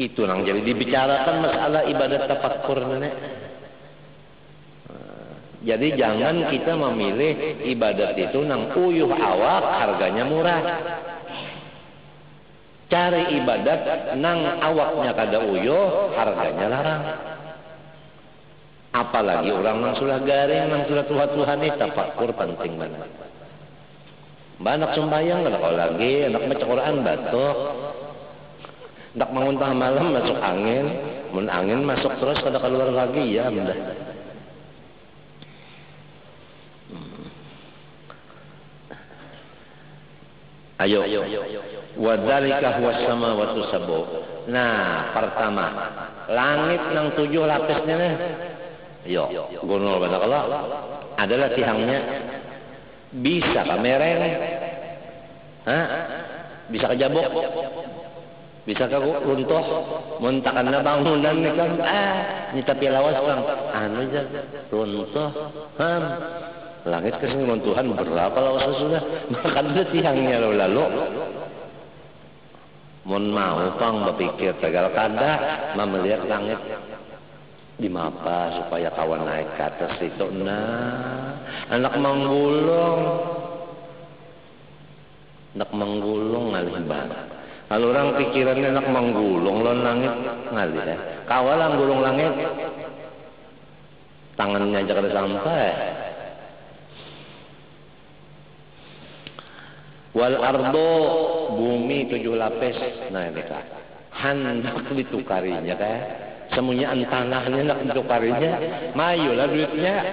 [SPEAKER 1] Itu nang jadi dibicarakan masalah ibadat tafakkur nenek. Jadi jangan kita memilih ibadat itu nang uyuh awak harganya murah. Cari ibadat nang awaknya kada uyuh harganya larang. Apalagi orang nang sudah garing, nang sudah Tuhan ini tafakkur penting banget. Anak sembahyang kada kau lagi, anak baca Quran batuk, anak bangun tengah malam masuk angin, mun angin masuk terus kada keluar lagi ya benda. Ayo, wadzalika huwas samawati sab'u. Nah, pertama, langit nang 7 lapisnya nih. Yo, gunul banyak Allah adalah tiangnya. Bisa kamereng, bisa kejabok, bisa runtuh, muntakan na bangunan nih kan, ini tapi lawas kan, anu aja runtuh, langit kesini runtuhan berapa lawas sudah, makan itu tiangnya lalu. Mun mau pang berpikir tegal kada, melihat langit di mapa supaya kawan naik ke atas itu. Nah, anak menggulung ngalih banget. Kalau orang pikirannya anak menggulung lo langit ngalih ya. Kawalang gulung langit, tangannya aja kada sampai. Wal ardo, bumi 7 lapis. Nah ini kak, hendak ditukarinya kak. Semuanya tanahnya nak ditukarinya, mayulah duitnya.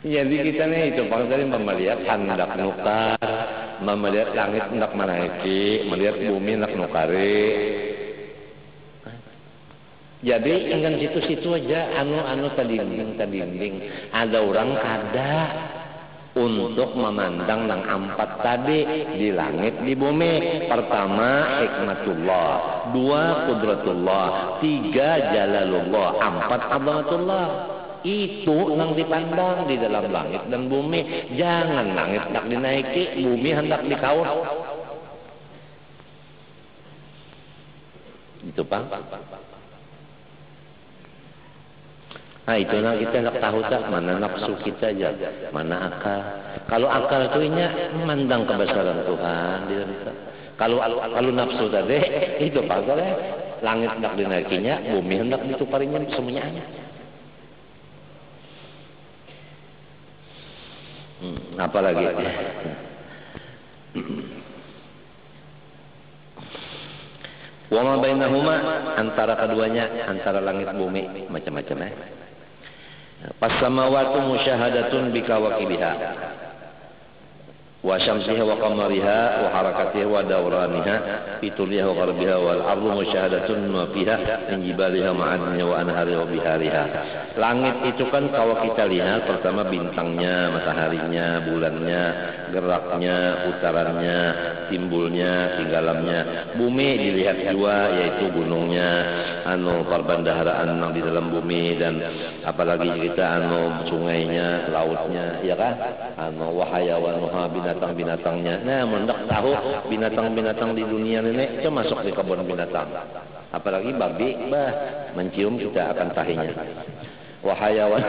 [SPEAKER 1] Jadi kita nih itu bang tadi melihat hendak nukar, melihat langit hendak menaiki, melihat bumi hendak nukari. Jadi enggan situ-situ aja, anu tadinding. Ada orang kada untuk memandang nang 4 tadi di langit di bumi. Pertama hikmatullah, 2 qudratullah, 3 jalalullah, 4 azamatullah. Itu nang dipandang di dalam langit dan bumi. Jangan langit hendak dinaiki, bumi hendak dikaut. Itu Pak. Nah itu nah kita nak tahu tak mana nafsu kita aja, mana akal. Kalau akal itu memandang kebesaran Tuhan di dalam kita. Kalau nafsu tadi itu Pak, langit hendak dinaikinya, bumi hendak ditukarinya, semuanya. Apalagi wa ma bainahuma, antara keduanya, antara langit bumi macam-macam Pas-samawatu musyahadatun bikawakibiha wa syamsiha wa qamariha wa harakatiha wa dawraniha fituliha wa gharbiha wal ardu musyahadatun ma fiha min jibaliha ma'adniha wa anhariha wa bihariha. Langit itu kan kalau kita lihat pertama bintangnya, mataharinya, bulannya, geraknya, putarannya, timbulnya, tinggalannya. Bumi dilihat 2, yaitu gunungnya, perbendaharaan di dalam bumi, dan apalagi kita sungainya, lautnya, ya kan? Wahayawanuha, binatang-binatangnya. Nah, mendak tahu binatang-binatang di dunia ini itu masuk di kebun binatang. Apalagi babi, mencium kita akan tahinya. Wahayawan,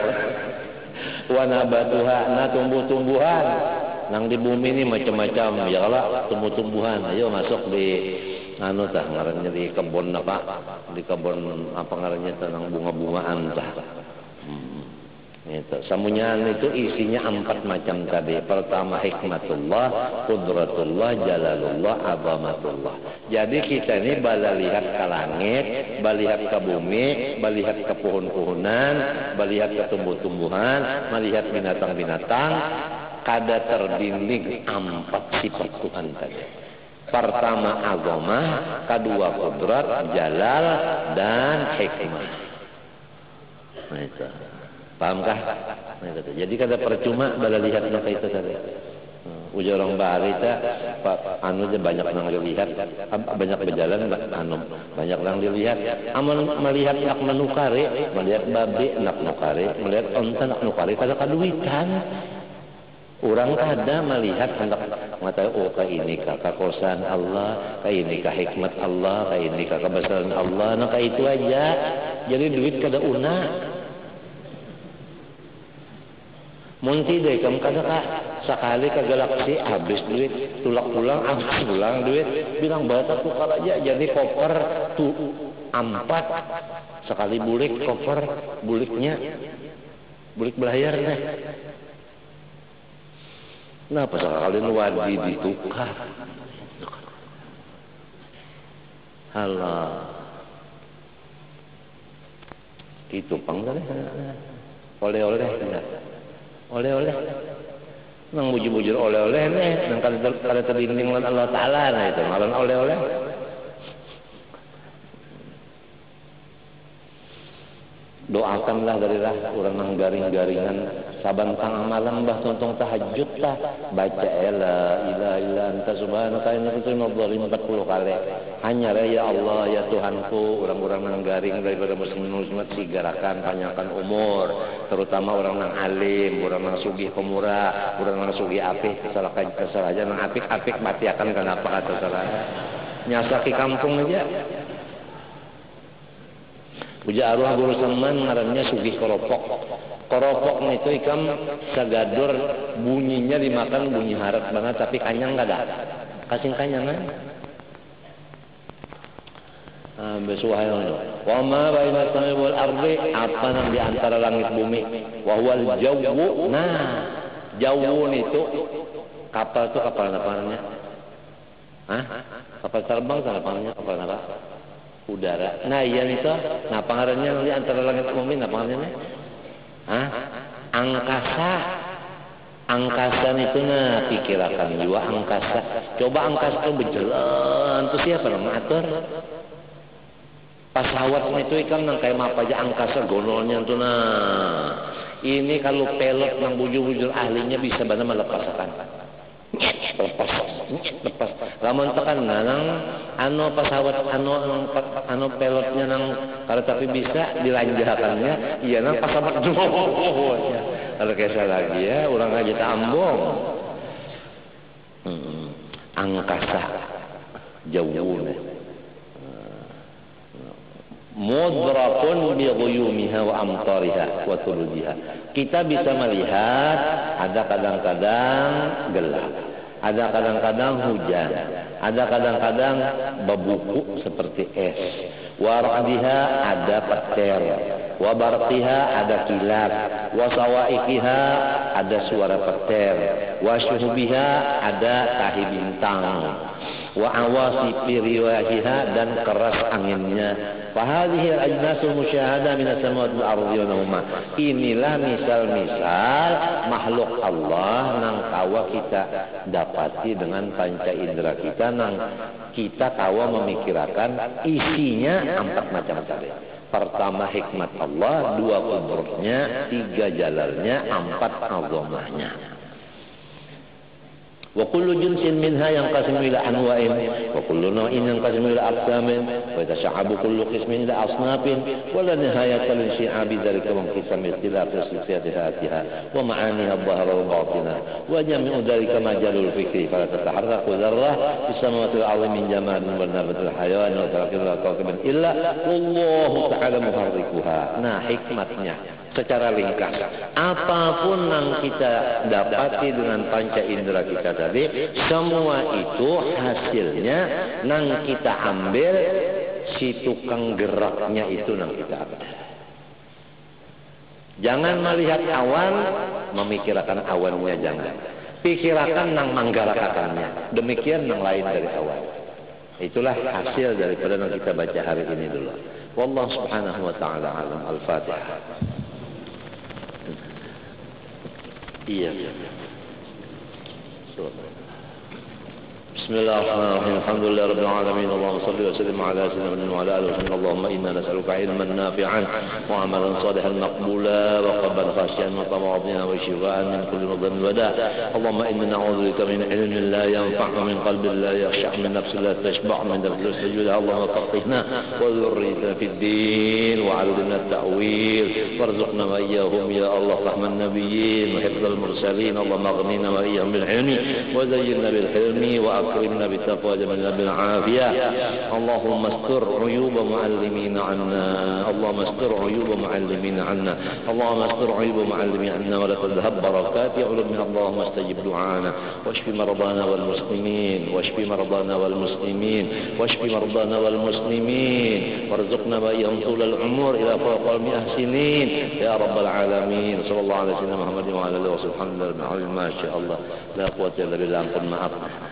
[SPEAKER 1] wanabatuha, tumbuh-tumbuhan. nang di bumi ini macam-macam ya Allah tumbuh-tumbuhan. Ayo masuk di anu tah ngarannya di kebun apa? Di kebun apa ngarannya tentang bunga-bungaan tah. Itu samunyaan itu isinya 4 macam tadi. Pertama hikmatullah, qudratullah, jalalullah, azamatullah. Jadi kita ini bala lihat ke langit, bala lihat ke bumi, bala lihat ke pohon-pohonan, bala lihat ke tumbuh-tumbuhan, melihat binatang-binatang, kada terdinding 4 sifat Tuhan tadi. Pertama azamah, kedua qudrat, jalal, dan hikmah. Nah itu. Pahamkah? Nah, jadi kada percuma bala lihat maka itu tadi. Ujar orang bahari ta, anu je banyak nang dilihat, banyak berjalan anu banyak nang dilihat. Aman melihat nak menukari, melihat babi nak nukari, melihat onta nak nukari kada kaduitan. Orang kada melihat hendak mengatakan oh ka ini ka kekuasaan Allah, ka ini ka hikmat Allah, ka ini ka kebesaran Allah, nah ka itu aja. Jadi duit kada una. Munti deh, kamu kata sekali ke galaksi habis duit, tulak-tulang habis pulang duit, bilang bata tukar aja jadi koper tuh 4 sekali bulik koper buliknya bulik belayar deh. Kenapa sekali wadi ditukar? Halah, itu panggilan oleh-oleh ya. Oleh-oleh nang bujur-bujur oleh-oleh nih nang kada terdinding lan Allah Ta'ala nah itu ngaran oleh-oleh. Doakanlah darilah orang nang garing-garingan saban tengah malam bah tontong tahajud tah baca la ilaha illa anta subhanaka inni kuntu minadh dhalimin 40 kali. Hanya ya Allah ya Tuhanku, orang-orang nang garing daripada muslimat sigarakan panjangkan umur, terutama orang nang alim, orang nang sugih pemurah, orang nang sugih apik, kesalahan aja nang apik-apik mati akan kenapa kata salah. Nyasaki kampung aja. Puja arwah guru saman ngarannya sugih koropok. Koropok itu ikam sagadur bunyinya dimakan bunyi harat banget tapi kanyang gak ada. Kasing kanyangan. Besuhail. Wa ma baina samai wal ardi apa nang di antara langit bumi. Wa huwal jawwu. Nah, jawwun itu kapal itu kapal apa namanya? Hah? Kapal terbang apa namanya? Kapal apa? Udara. Nah iya itu, nah pangarannya di antara langit bumi, nah pangarannya, angkasa. Angkasa itu nah pikirakan juga angkasa. Coba angkasa itu berjalan, itu siapa yang mengatur? Pesawat itu ikan nang kayak apa aja angkasa gonolnya itu nah. Ini kalau pelot nang bujur-bujur ahlinya bisa benar melepaskan. Lepas. Lamun tekan nang anu pesawat anu pelotnya nang kalau tapi bisa dilanjakannya iya nang pesawat kalau kayak lagi ya orang aja tambong angkasa jauh mudrakun bi ghuyumiha wa amtariha wa turujiha. Kita bisa melihat ada kadang-kadang gelap, ada kadang-kadang hujan, ada kadang-kadang bebuku seperti es. Wa ra'diha ada petir, wa barqiha ada kilat, wa sawaiqiha ada suara petir, wa syuhbiha ada tahi bintang, wa awasifi riwahiha dan keras anginnya. Fahadhihi al-ajnasul musyahadah min as-samawati wal ardi wa nahuma. Inilah misal-misal makhluk Allah nang kawa kita dapati dengan panca indera kita nang kita kawa memikirkan isinya 4 macam tadi. Pertama hikmat Allah, 2 qudratnya, 3 jalalnya, 4 azamahnya. Wa kullu jinsin minha yanqasimu ila anwa'in wa kullu naw'in yanqasimu ila aqsamin wa yatasha'abu kullu qismin ila asnafin wa la nihayata li shi'abi dhalika wa qisam ikhtilaf sifatiha wa ma'aniha dhahara wa batina wa jami'u dhalika majalul fikri fala tataharraku dharrah fis samawati wal ardi min jamalin wa nabatil hayawan wa tarakil kawkibin illa wallahu ta'ala muharrikuha. Nah hikmatnya secara ringkas. Apapun yang kita dapati dengan panca indera kita tadi, semua itu hasilnya nang kita ambil, si tukang geraknya itu nang kita ambil. Jangan melihat awan, memikirkan awannya jangan. Pikirkan nang manggalakatannya. Demikian yang lain dari awan. Itulah hasil daripada yang kita baca hari ini dulu. Wallahu subhanahu wa ta'ala alam. Al-Fatihah. Iya. بسم الله الرحمن الرحيم الحمد لله رب العالمين اللهم صل وسلم على سيدنا محمد وعلى اله وصحبه اللهم انا نسالك علما نافعا وعملا صالحا مقبولا وقلبا خاشعا وتواضعا وشفاء من كل مرض وداء اللهم انا نعوذ بك من علم لا ينفع ومن قلب لا يخشع من نفس لا تشبع من ذنب لا تسجد اللهم فقهنا وذريتنا في الدين وعلمنا التاويل وارزقنا واياهم يا الله فهم النبيين وحفظ المرسلين اللهم اغننا واياهم بالعلم وزينا بالحلم أكرمنا بالتقوى جملنا بالعافية اللهم استر عيوب معلمين عنا اللهم استر عيوب معلمين عنا اللهم استر عيوب معلمين عنا ولا تذهب بركات علومنا اللهم استجب دعانا واشف مرضانا والمسلمين واشف مرضانا والمسلمين واشف مرضانا والمسلمين وارزقنا وإياهم طول العمر إلى فوق 100 سنين يا رب العالمين صلى الله على سيدنا محمد وعلى آله وصحبه وسلم ما شاء الله لا قوة إلا بالله. maaf